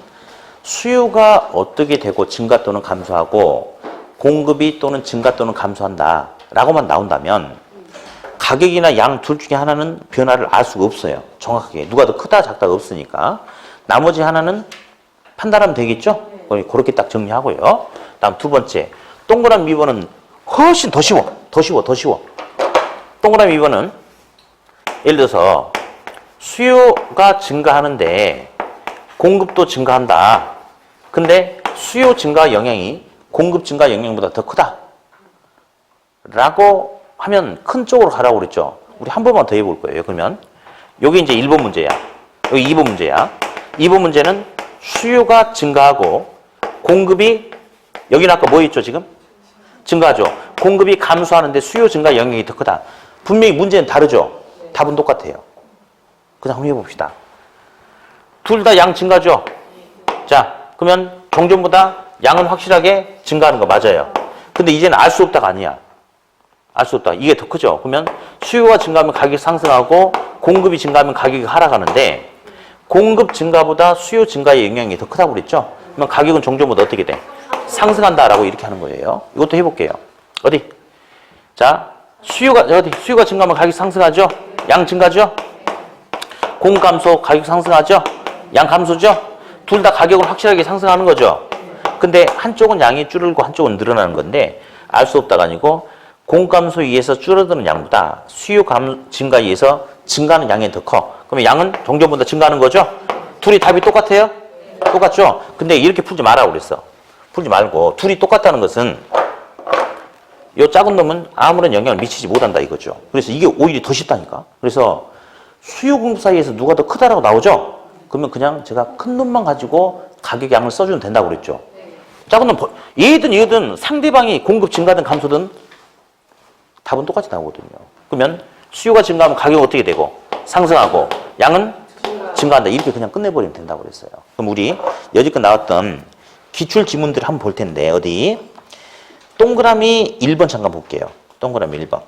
수요가 어떻게 되고 증가 또는 감소하고 공급이 또는 증가 또는 감소한다 라고만 나온다면 가격이나 양 둘 중에 하나는 변화를 알 수가 없어요. 정확하게. 누가 더 크다 작다가 없으니까. 나머지 하나는 판단하면 되겠죠? 그렇게 딱 정리하고요. 다음 두 번째. 동그라미 2번은 훨씬 더 쉬워. 더 쉬워. 동그라미 2번은 예를 들어서 수요가 증가하는데 공급도 증가한다. 근데 수요 증가 영향이 공급 증가 영향보다 더 크다. 라고 하면 큰 쪽으로 가라고 그랬죠. 우리 한 번만 더 해볼 거예요. 그러면 여기 이제 1번 문제야. 여기 2번 문제야. 2번 문제는 수요가 증가하고 공급이 여기는 아까 뭐 했죠 지금? 증가하죠. 공급이 감소하는데 수요 증가 영향이 더 크다. 분명히 문제는 다르죠. 답은 똑같아요. 그냥 한번 해봅시다. 둘 다 양 증가죠. 자, 그러면 종전보다 양은 확실하게 증가하는 거 맞아요. 근데 이제는 알 수 없다가 아니야. 알 수 없다. 이게 더 크죠. 그러면 수요가 증가하면 가격이 상승하고 공급이 증가하면 가격이 하락하는데 공급 증가보다 수요 증가의 영향이 더 크다고 그랬죠. 그러면 가격은 종전보다 어떻게 돼? 상승한다라고 이렇게 하는 거예요. 이것도 해볼게요. 어디? 자, 수요가 증가하면 가격이 상승하죠. 양 증가죠. 공급 감소, 가격 상승하죠. 양 감소죠. 둘 다 가격은 확실하게 상승하는 거죠. 근데 한쪽은 양이 줄고 한쪽은 늘어나는 건데 알 수 없다가 아니고 공급 감소에 의해서 줄어드는 양보다 수요 증가에 의해서 증가하는 양이 더 커. 그러면 양은 종전보다 증가하는 거죠. 둘이 답이 똑같아요? 똑같죠? 근데 이렇게 풀지 말라고 그랬어. 풀지 말고 둘이 똑같다는 것은 이 작은 놈은 아무런 영향을 미치지 못한다 이거죠. 그래서 이게 오히려 더 쉽다니까. 그래서 수요 공급 사이에서 누가 더 크다라고 나오죠? 그러면 그냥 제가 큰 놈만 가지고 가격 양을 써주면 된다고 그랬죠. 작은 놈, 얘든 상대방이 공급 증가든 감소든 답은 똑같이 나오거든요. 그러면 수요가 증가하면 가격은 어떻게 되고 상승하고 양은 증가한다. 이렇게 그냥 끝내버리면 된다고 그랬어요. 그럼 우리 여지껏 나왔던 기출 지문들을 한번 볼 텐데 어디? 동그라미 1번 잠깐 볼게요. 동그라미 1번.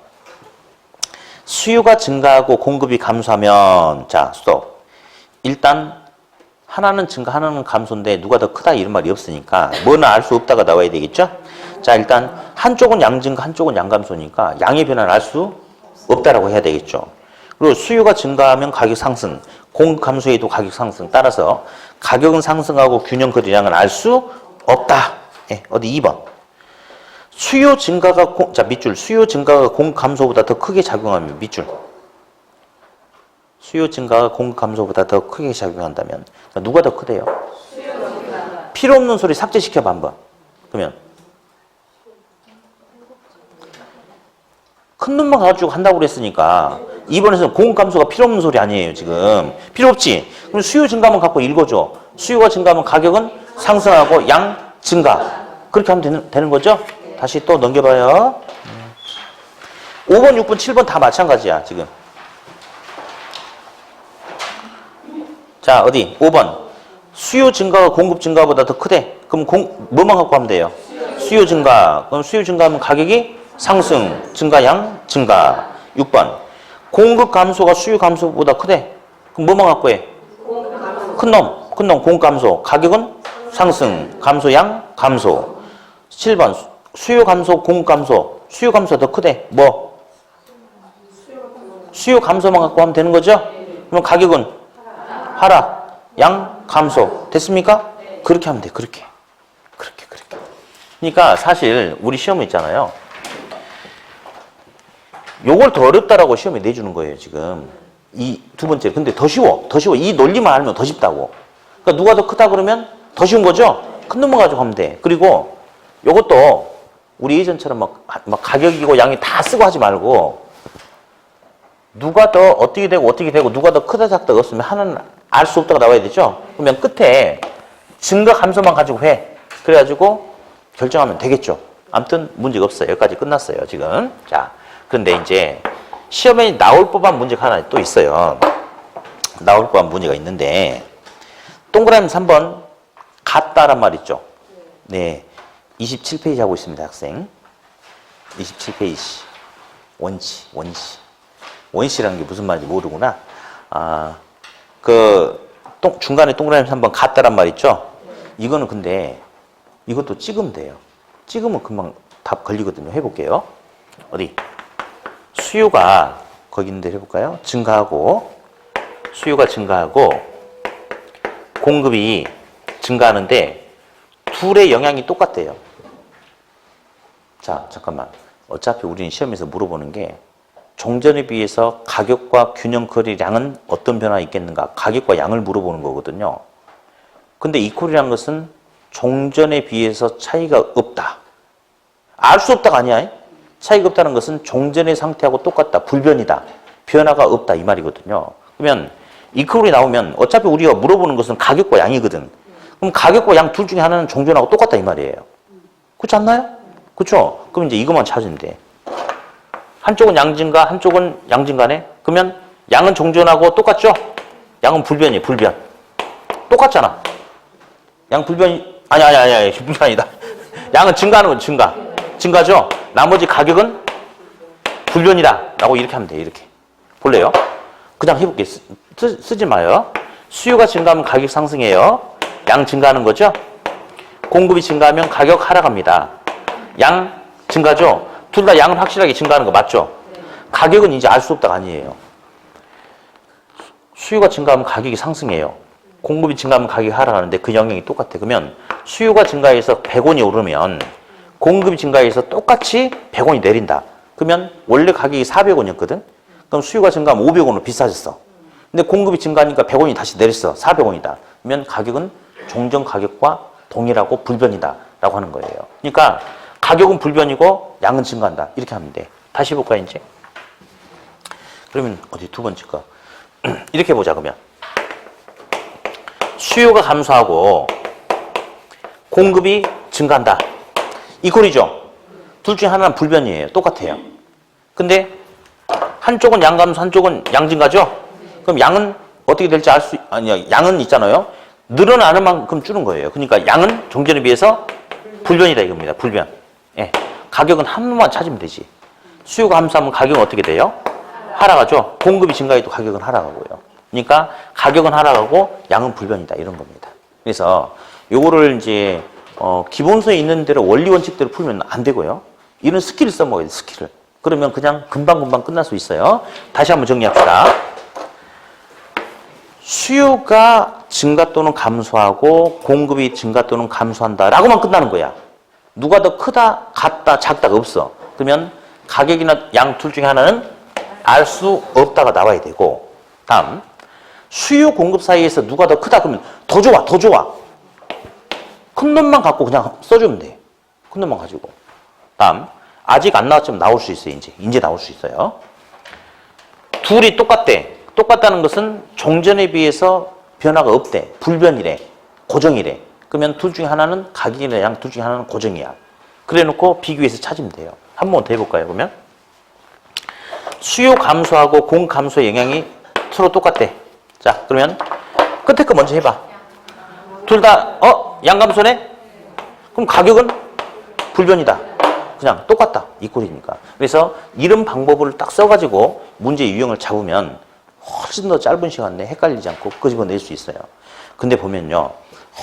수요가 증가하고 공급이 감소하면 자, 스톱. 일단 하나는 증가, 하나는 감소인데 누가 더 크다 이런 말이 없으니까 뭐는 알 수 없다가 나와야 되겠죠? 자, 일단 한쪽은 양 증가, 한쪽은 양 감소니까 양의 변화를 알 수 없다라고 해야 되겠죠. 그리고 수요가 증가하면 가격 상승, 공급 감소에도 가격 상승. 따라서 가격은 상승하고 균형 그대로 양은 알 수 없다. 예, 어디 2번. 수요 증가가 밑줄. 수요 증가가 공급 감소보다 더 크게 작용하면 밑줄. 수요 증가가 공급 감소보다 더 크게 작용한다면 누가 더 크대요? 필요 없는 소리 삭제시켜봐 한번. 그러면 큰 놈만 가지고 한다고 그랬으니까 2번에서는 공급 감소가 필요 없는 소리 아니에요 지금. 필요 없지. 그럼 수요 증가만 갖고 읽어줘. 수요가 증가하면 가격은 상승하고 양 증가. 그렇게 하면 되는 거죠? 다시 또 넘겨봐요. 5번, 6번, 7번 다 마찬가지야 지금. 자, 어디? 5번. 수요 증가가 공급 증가보다 더 크대. 그럼 뭐만 갖고 하면 돼요? 수요 증가. 그럼 수요 증가하면 가격이 상승, 증가양, 증가. 6번. 공급 감소가 수요 감소보다 크대. 그럼 뭐만 갖고 해? 큰 놈, 공급 감소. 가격은 상승, 감소양, 감소. 7번. 수요 감소, 공급 감소. 수요 감소가 더 크대. 뭐? 수요 감소만 갖고 하면 되는 거죠? 그럼 가격은 하락, 양, 감소. 됐습니까? 그렇게 하면 돼. 그렇게. 그러니까 사실 우리 시험에 있잖아요. 요걸 더 어렵다라고 시험에 내주는 거예요, 지금. 이 두 번째. 근데 더 쉬워. 이 논리만 알면 더 쉽다고. 그러니까 누가 더 크다 그러면 더 쉬운 거죠? 큰 놈만 가지고 하면 돼. 그리고 요것도 우리 예전처럼 막 가격이고 양이 다 쓰고 하지 말고 누가 더 어떻게 되고 누가 더 크다 작다 없으면 하나는 알 수 없다가 나와야 되죠? 그러면 끝에 증가 감소만 가지고 해. 그래가지고 결정하면 되겠죠? 아무튼 문제가 없어요. 여기까지 끝났어요, 지금. 자, 그런데 이제 시험에 나올 법한 문제가 하나 또 있어요. 나올 법한 문제가 있는데 동그라미 3번 같다란 말 있죠? 네, 27페이지 하고 있습니다, 학생. 27페이지. 원시라는 게 무슨 말인지 모르구나. 중간에 동그라미 3번 같다란 말 있죠? 이거는 근데 이것도 찍으면 돼요. 찍으면 금방 답 걸리거든요. 해볼게요. 어디? 수요가 거기 있는데 해볼까요? 수요가 증가하고 공급이 증가하는데 둘의 영향이 똑같대요. 자, 잠깐만. 어차피 우리는 시험에서 물어보는 게 종전에 비해서 가격과 균형 거래량은 어떤 변화가 있겠는가? 가격과 양을 물어보는 거거든요. 근데 이퀄이라는 것은 종전에 비해서 차이가 없다. 알 수 없다가 아니야. 차이가 없다는 것은 종전의 상태하고 똑같다. 불변이다. 변화가 없다. 이 말이거든요. 그러면 이퀄이 나오면 어차피 우리가 물어보는 것은 가격과 양이거든. 그럼 가격과 양 둘 중에 하나는 종전하고 똑같다. 이 말이에요. 그렇지 않나요? 그렇죠? 그럼 이제 이것만 찾으면 돼. 한쪽은 양증가, 한쪽은 양증가네? 그러면 양은 종전하고 똑같죠? 양은 불변이에요. 불변. 똑같잖아. 양 불변이 아니 불변 아니다. 양은 증가하는 건 증가. 증가죠? 나머지 가격은 불변이다. 라고 이렇게 하면 돼. 이렇게. 볼래요? 그냥 해볼게. 쓰지 마요. 수요가 증가하면 가격 상승해요. 양 증가하는 거죠? 공급이 증가하면 가격 하락합니다. 양 증가죠? 둘 다 양은 확실하게 증가하는 거 맞죠? 가격은 이제 알 수 없다가 아니에요. 수요가 증가하면 가격이 상승해요. 공급이 증가하면 가격이 하락하는데 그 영향이 똑같아. 그러면 수요가 증가해서 100원이 오르면 공급이 증가해서 똑같이 100원이 내린다. 그러면 원래 가격이 400원이었거든? 그럼 수요가 증가하면 500원으로 비싸졌어. 근데 공급이 증가하니까 100원이 다시 내렸어. 400원이다. 그러면 가격은 종전 가격과 동일하고 불변이다. 라고 하는 거예요. 그러니까 가격은 불변이고 양은 증가한다. 이렇게 하면 돼. 다시 해볼까 이제? 그러면 어디 두 번째 거. 이렇게 보자 그러면. 수요가 감소하고 공급이 증가한다. 이퀄이죠? 둘 중에 하나는 불변이에요. 똑같아요. 근데 한쪽은 양 감소, 한쪽은 양 증가죠? 그럼 양은 어떻게 될지 아니야. 양은 있잖아요. 늘어나는 만큼 줄은 거예요. 그러니까 양은 종전에 비해서 불변이다 이겁니다. 불변. 예. 가격은 한 번만 찾으면 되지. 수요가 감소하면 가격은 어떻게 돼요? 하락하죠. 공급이 증가해도 가격은 하락하고요. 그러니까 가격은 하락하고 양은 불변이다 이런 겁니다. 그래서 요거를 이제 기본서에 있는 대로 원리 원칙대로 풀면 안 되고요. 이런 스킬을 써먹어야 돼. 스킬을. 그러면 그냥 금방금방 끝날 수 있어요. 다시 한번 정리합시다. 수요가 증가 또는 감소하고 공급이 증가 또는 감소한다 라고만 끝나는 거야. 누가 더 크다, 같다, 작다가 없어. 그러면 가격이나 양 둘 중에 하나는 알 수 없다가 나와야 되고, 다음 수요 공급 사이에서 누가 더 크다 그러면 더 좋아, 더 좋아. 큰 놈만 갖고 그냥 써주면 돼. 큰 놈만 가지고. 다음 아직 안 나왔지만 나올 수 있어요. 이제 나올 수 있어요. 둘이 똑같대. 똑같다는 것은 종전에 비해서 변화가 없대. 불변이래. 고정이래. 그러면 둘 중에 하나는 가격이나 양 둘 중에 하나는 고정이야. 그래 놓고 비교해서 찾으면 돼요. 한 번 더 해볼까요? 그러면 수요 감소하고 공 감소의 영향이 서로 똑같대. 자, 그러면 끝에 거 먼저 해봐. 둘 다 양 감소네? 그럼 가격은 불변이다. 그냥 똑같다. 이꼴이니까. 그래서 이런 방법을 딱 써가지고 문제 유형을 잡으면 훨씬 더 짧은 시간 내에 헷갈리지 않고 끄집어낼 수 있어요. 근데 보면요.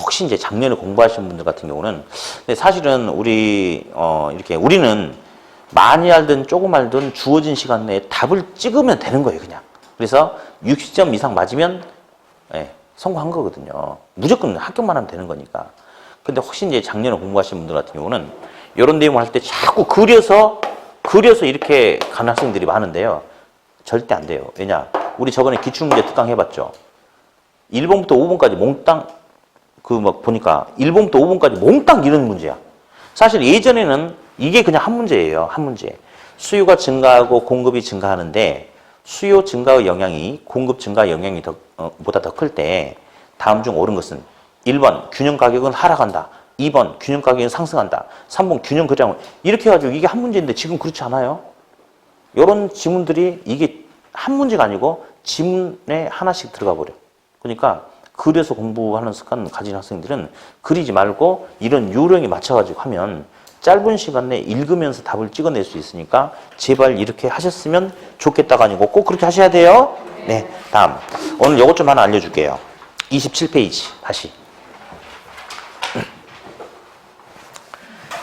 혹시 이제 작년에 공부하신 분들 같은 경우는 근데 사실은 이렇게 우리는 많이 알든 조금 알든 주어진 시간 내에 답을 찍으면 되는 거예요, 그냥. 그래서 60점 이상 맞으면 성공한 거거든요. 무조건 합격만 하면 되는 거니까. 근데 혹시 이제 작년에 공부하신 분들 같은 경우는 이런 내용을 할 때 자꾸 그려서 이렇게 가는 학생들이 많은데요. 절대 안 돼요. 왜냐? 우리 저번에 기출문제 특강 해봤죠. 1번부터 5번까지 몽땅 보니까 1번부터 5번까지 몽땅 이런 문제야. 사실 예전에는 이게 그냥 한 문제예요. 한 문제. 수요가 증가하고 공급이 증가하는데 수요 증가의 영향이 공급 증가의 영향이 보다 더 클 때 다음 중 옳은 것은 1번 균형 가격은 하락한다. 2번 균형 가격은 상승한다. 3번 균형 거래량 이렇게 해가지고 이게 한 문제인데 지금 그렇지 않아요? 이런 지문들이 이게 한 문제가 아니고 지문에 하나씩 들어가 버려. 그러니까 그래서 공부하는 습관 가진 학생들은 그리지 말고 이런 요령에 맞춰가지고 하면 짧은 시간 내에 읽으면서 답을 찍어낼 수 있으니까 제발 이렇게 하셨으면 좋겠다가 아니고 꼭 그렇게 하셔야 돼요. 네, 다음. 오늘 요것 좀 하나 알려줄게요. 27페이지 다시.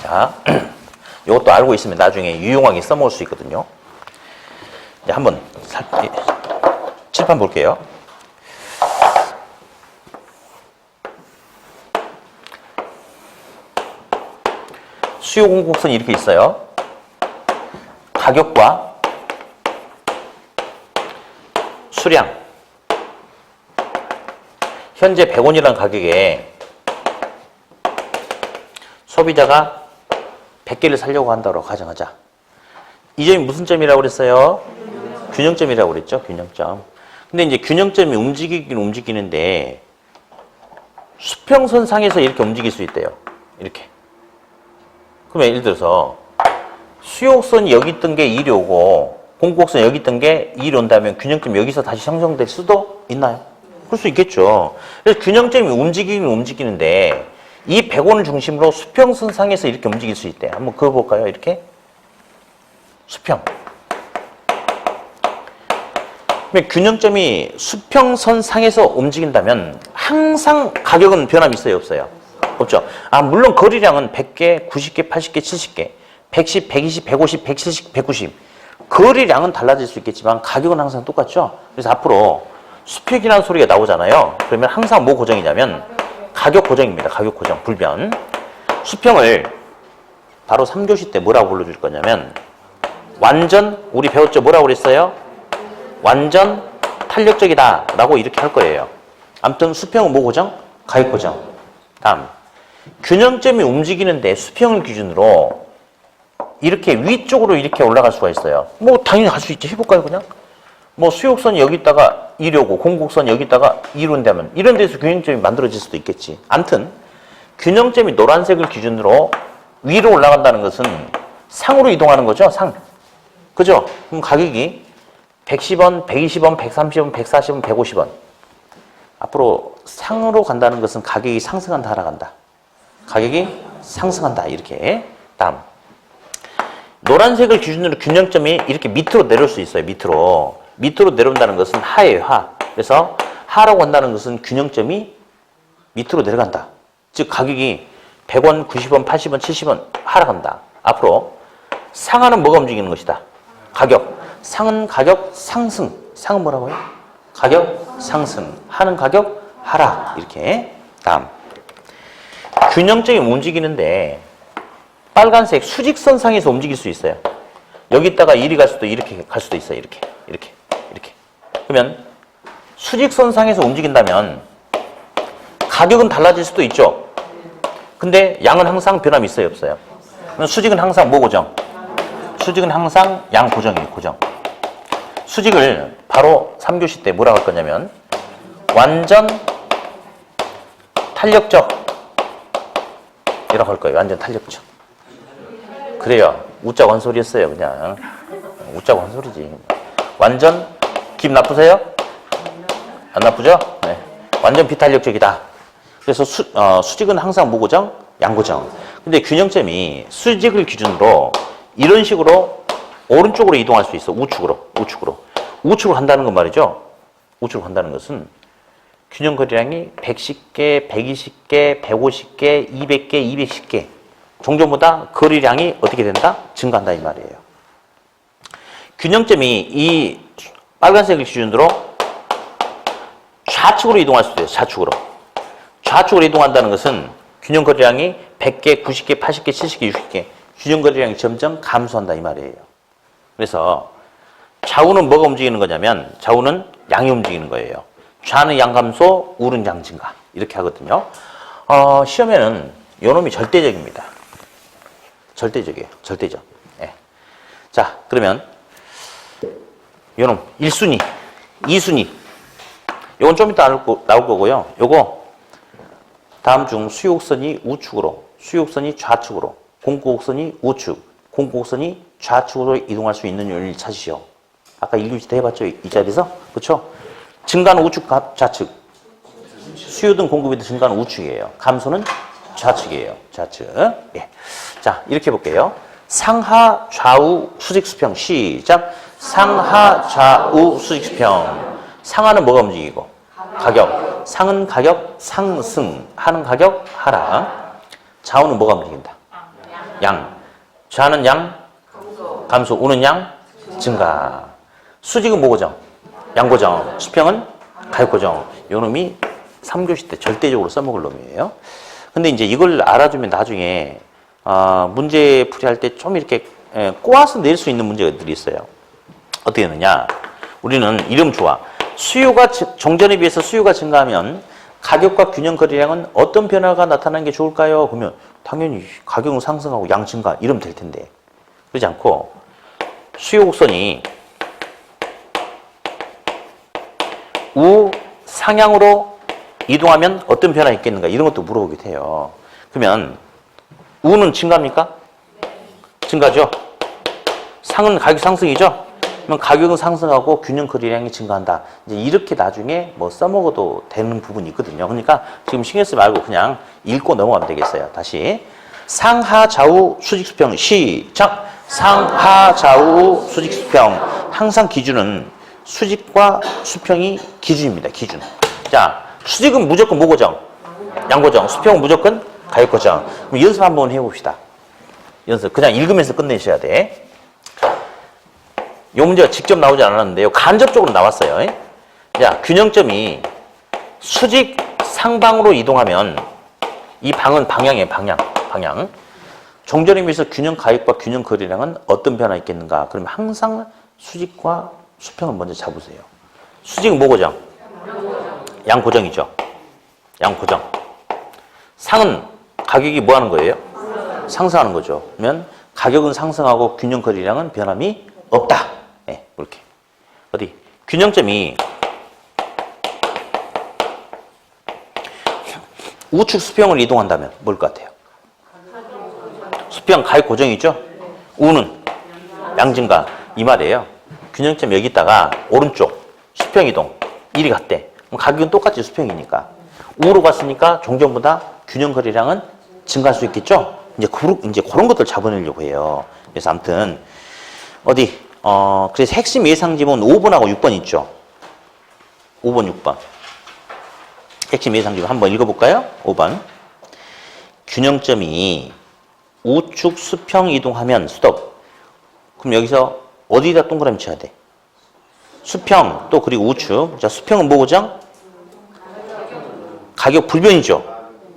자, 이것도 알고 있으면 나중에 유용하게 써먹을 수 있거든요. 네, 한번 칠판 볼게요. 수요 공급선이 이렇게 있어요. 가격과 수량. 현재 100원이라는 가격에 소비자가 100개를 사려고 한다고 가정하자. 이 점이 무슨 점이라고 그랬어요? 균형점이라고 그랬죠. 균형점. 근데 이제 균형점이 움직이긴 움직이는데 수평선상에서 이렇게 움직일 수 있대요. 이렇게. 그러면 예를 들어서 수요선이 여기 있던 게 1이 오고 공급선이 여기 있던 게 2이 온다면 균형점이 여기서 다시 형성될 수도 있나요? 그럴 수 있겠죠. 그래서 균형점이 움직이긴 움직이는데 이 100원을 중심으로 수평선상에서 이렇게 움직일 수 있대. 한번 그어볼까요? 이렇게. 수평. 균형점이 수평선상에서 움직인다면 항상 가격은 변함이 있어요? 없어요? 없죠. 물론 거래량은 100개, 90개, 80개, 70개, 110, 120, 150, 170, 190. 거래량은 달라질 수 있겠지만 가격은 항상 똑같죠. 그래서 앞으로 수평이라는 소리가 나오잖아요. 그러면 항상 뭐 고정이냐면 가격 고정입니다. 가격 고정, 불변. 수평을 바로 3교시 때 뭐라고 불러줄 거냐면 완전, 우리 배웠죠? 뭐라고 그랬어요? 완전 탄력적이다 라고 이렇게 할 거예요. 아무튼 수평은 뭐 고정? 가격 고정. 다음, 균형점이 움직이는데 수평을 기준으로 이렇게 위쪽으로 이렇게 올라갈 수가 있어요. 뭐 당연히 갈 수 있지. 해볼까요 그냥? 뭐 수요선이 여기다가 1이 오고 공곡선이 여기다가 2로 온다면 이런 데서 균형점이 만들어질 수도 있겠지. 아무튼 균형점이 노란색을 기준으로 위로 올라간다는 것은 상으로 이동하는 거죠. 상. 그죠? 그럼 가격이 110원, 120원, 130원, 140원, 150원. 앞으로 상으로 간다는 것은 가격이 상승한다, 하락한다. 가격이 상승한다. 이렇게. 다음. 노란색을 기준으로 균형점이 이렇게 밑으로 내려올 수 있어요. 밑으로. 밑으로 내려온다는 것은 하예요. 하. 그래서 하라고 한다는 것은 균형점이 밑으로 내려간다. 즉 가격이 100원, 90원, 80원, 70원 하락한다. 앞으로 상하는 뭐가 움직이는 것이다? 가격. 상은 가격 상승. 상은 뭐라고요? 가격 상승. 하는 가격 하락. 이렇게. 다음. 균형점이 움직이는데 빨간색 수직선상에서 움직일 수 있어요. 여기다가 이리 갈 수도 이렇게 갈 수도 있어요. 이렇게. 이렇게. 이렇게. 그러면 수직선상에서 움직인다면 가격은 달라질 수도 있죠. 근데 양은 항상 변함이 있어요? 없어요? 그럼 수직은 항상 뭐 고정? 수직은 항상 양 고정이에요. 고정. 수직을 바로 3교시 때 뭐라고 할 거냐면 완전 탄력적 이라고 할 거예요. 완전 탄력적. 그래요. 웃자고 한 소리였어요. 그냥 웃자고 한 소리지. 완전 기분 나쁘세요? 안 나쁘죠? 네. 완전 비탄력적이다. 그래서 수직은 항상 뭐 고정? 양 고정. 근데 균형점이 수직을 기준으로 이런 식으로 오른쪽으로 이동할 수 있어. 우측으로. 우측으로. 우측으로 간다는 건 말이죠. 우측으로 간다는 것은 균형 거래량이 110개, 120개, 150개, 200개, 210개. 종전보다 거래량이 어떻게 된다? 증가한다 이 말이에요. 균형점이 이 빨간색을 기준으로 좌측으로 이동할 수도 있어요. 좌측으로. 좌측으로 이동한다는 것은 균형 거래량이 100개, 90개, 80개, 70개, 60개. 균형 거래량이 점점 감소한다 이 말이에요. 그래서 좌우는 뭐가 움직이는 거냐면 좌우는 양이 움직이는 거예요. 좌는 양 감소, 우는 양 증가. 이렇게 하거든요. 시험에는 요놈이 절대적입니다. 절대적이에요. 절대적. 예. 자, 그러면 요놈 1순위, 2순위. 요건 좀 이따 나올 거고요. 요거 다음 중 수요곡선이 우측으로, 수요곡선이 좌측으로, 공고곡선이 우측, 공고곡선이 좌측으로 이동할 수 있는 요인을 찾으시오. 아까 1교시 때 해봤죠? 이 자리에서? 그렇죠? 증가는 우측, 좌측. 수요 등 공급이 증가는 우측이에요. 감소는 좌측이에요. 좌측. 예. 자, 이렇게 볼게요. 상하, 좌우, 수직, 수평. 시작. 상하, 좌우, 수직, 수평. 상하는 뭐가 움직이고? 가격. 상은 가격 상승. 하는 가격 하락. 좌우는 뭐가 움직인다? 양. 좌는 양 감소. 우는 양 증가. 수직은 뭐 고정? 양 고정. 수평은 가격 고정. 요 놈이 3교시 때 절대적으로 써먹을 놈이에요. 근데 이제 이걸 알아두면 나중에 문제 풀이할 때 좀 이렇게 꼬아서 낼 수 있는 문제들이 있어요. 어떻게 되느냐? 우리는 이름 좋아. 수요가 정전에 비해서 수요가 증가하면 가격과 균형 거래량은 어떤 변화가 나타나는 게 좋을까요? 그러면 당연히 가격은 상승하고 양 증가 이러면 될 텐데 그렇지 않고 수요 곡선이 우상향으로 이동하면 어떤 변화가 있겠는가 이런 것도 물어보기도 해요. 그러면 우는 증가입니까? 증가죠. 상은 가격 상승이죠. 그러면 가격은 상승하고 균형 거래량이 증가한다. 이제 이렇게 나중에 뭐 써먹어도 되는 부분이 있거든요. 그러니까 지금 신경 쓰지 말고 그냥 읽고 넘어가면 되겠어요. 다시 상하 좌우 수직 수평 시작. 상하 좌우 수직 수평. 항상 기준은 수직과 수평이 기준입니다. 기준. 자, 수직은 무조건 뭐 고정? 양 고정. 수평은 무조건 가격 고정. 그럼 연습 한번 해봅시다. 연습. 그냥 읽으면서 끝내셔야 돼. 이 문제가 직접 나오지 않았는데요. 간접적으로 나왔어요. 자, 균형점이 수직 상방으로 이동하면 이 방은 방향이에요. 방향. 정전에 비해서 균형 가격과 균형 거래량은 어떤 변화가 있겠는가? 그러면 항상 수직과 수평을 먼저 잡으세요. 수직은 뭐 고정? 양 고정이죠. 양 고정. 상은 가격이 뭐 하는 거예요? 상승하는 거죠. 그러면 가격은 상승하고 균형 거래량은 변함이 없다. 네, 이렇게. 어디? 균형점이 우측 수평을 이동한다면 뭘 것 같아요? 수평 가격 고정이죠? 우는 양증가 이 말이에요. 균형점 여기 있다가 오른쪽 수평 이동 이리 갔대. 그럼 가격은 똑같이 수평이니까. 우로 갔으니까 종전보다 균형 거래량은 증가할 수 있겠죠? 이제 그런 것들 잡아내려고 해요. 그래서 아무튼 어디? 그래서 핵심 예상 지문 5번하고 6번 있죠? 5번, 6번. 핵심 예상 지문 한번 읽어볼까요? 5번. 균형점이 우측 수평 이동하면 스톱. 그럼 여기서 어디다 동그라미 쳐야 돼? 수평, 또 그리고 우측. 자, 수평은 뭐 고정? 가격 불변이죠?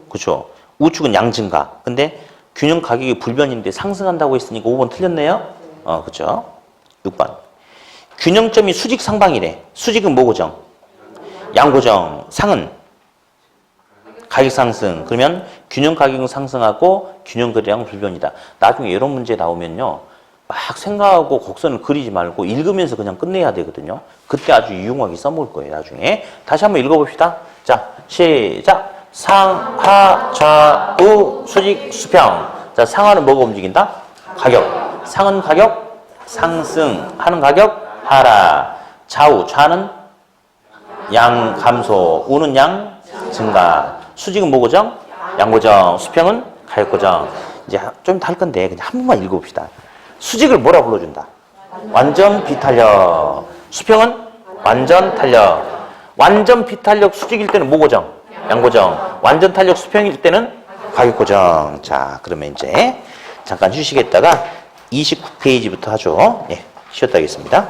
그렇죠? 우측은 양 증가. 근데 균형 가격이 불변인데 상승한다고 했으니까 5번 틀렸네요? 그렇죠? 6번. 균형점이 수직 상방이래. 수직은 뭐 고정? 양 고정. 상은 가격 상승. 그러면 균형 가격은 상승하고 균형 거래량은 불변이다. 나중에 이런 문제 나오면요. 막 생각하고 곡선을 그리지 말고 읽으면서 그냥 끝내야 되거든요. 그때 아주 유용하게 써먹을 거예요. 나중에. 다시 한번 읽어봅시다. 자, 시작. 상하 좌우 수직 수평. 자, 상하는 뭐가 움직인다? 가격. 상은 가격 상승하는 가격 하락. 좌는 양 감소. 우는 양 증가. 수직은 뭐 고정? 양 고정. 수평은 가격 고정. 이제 좀 이따 할 건데 그냥 한 번만 읽어봅시다. 수직을 뭐라 불러준다? 완전 비탄력. 수평은 완전 탄력. 완전 비탄력 수직일 때는 뭐 고정? 양 고정. 완전 탄력 수평일 때는 가격 고정. 자, 그러면 이제 잠깐 휴식했다가 29페이지부터 하죠. 예, 쉬었다 하겠습니다.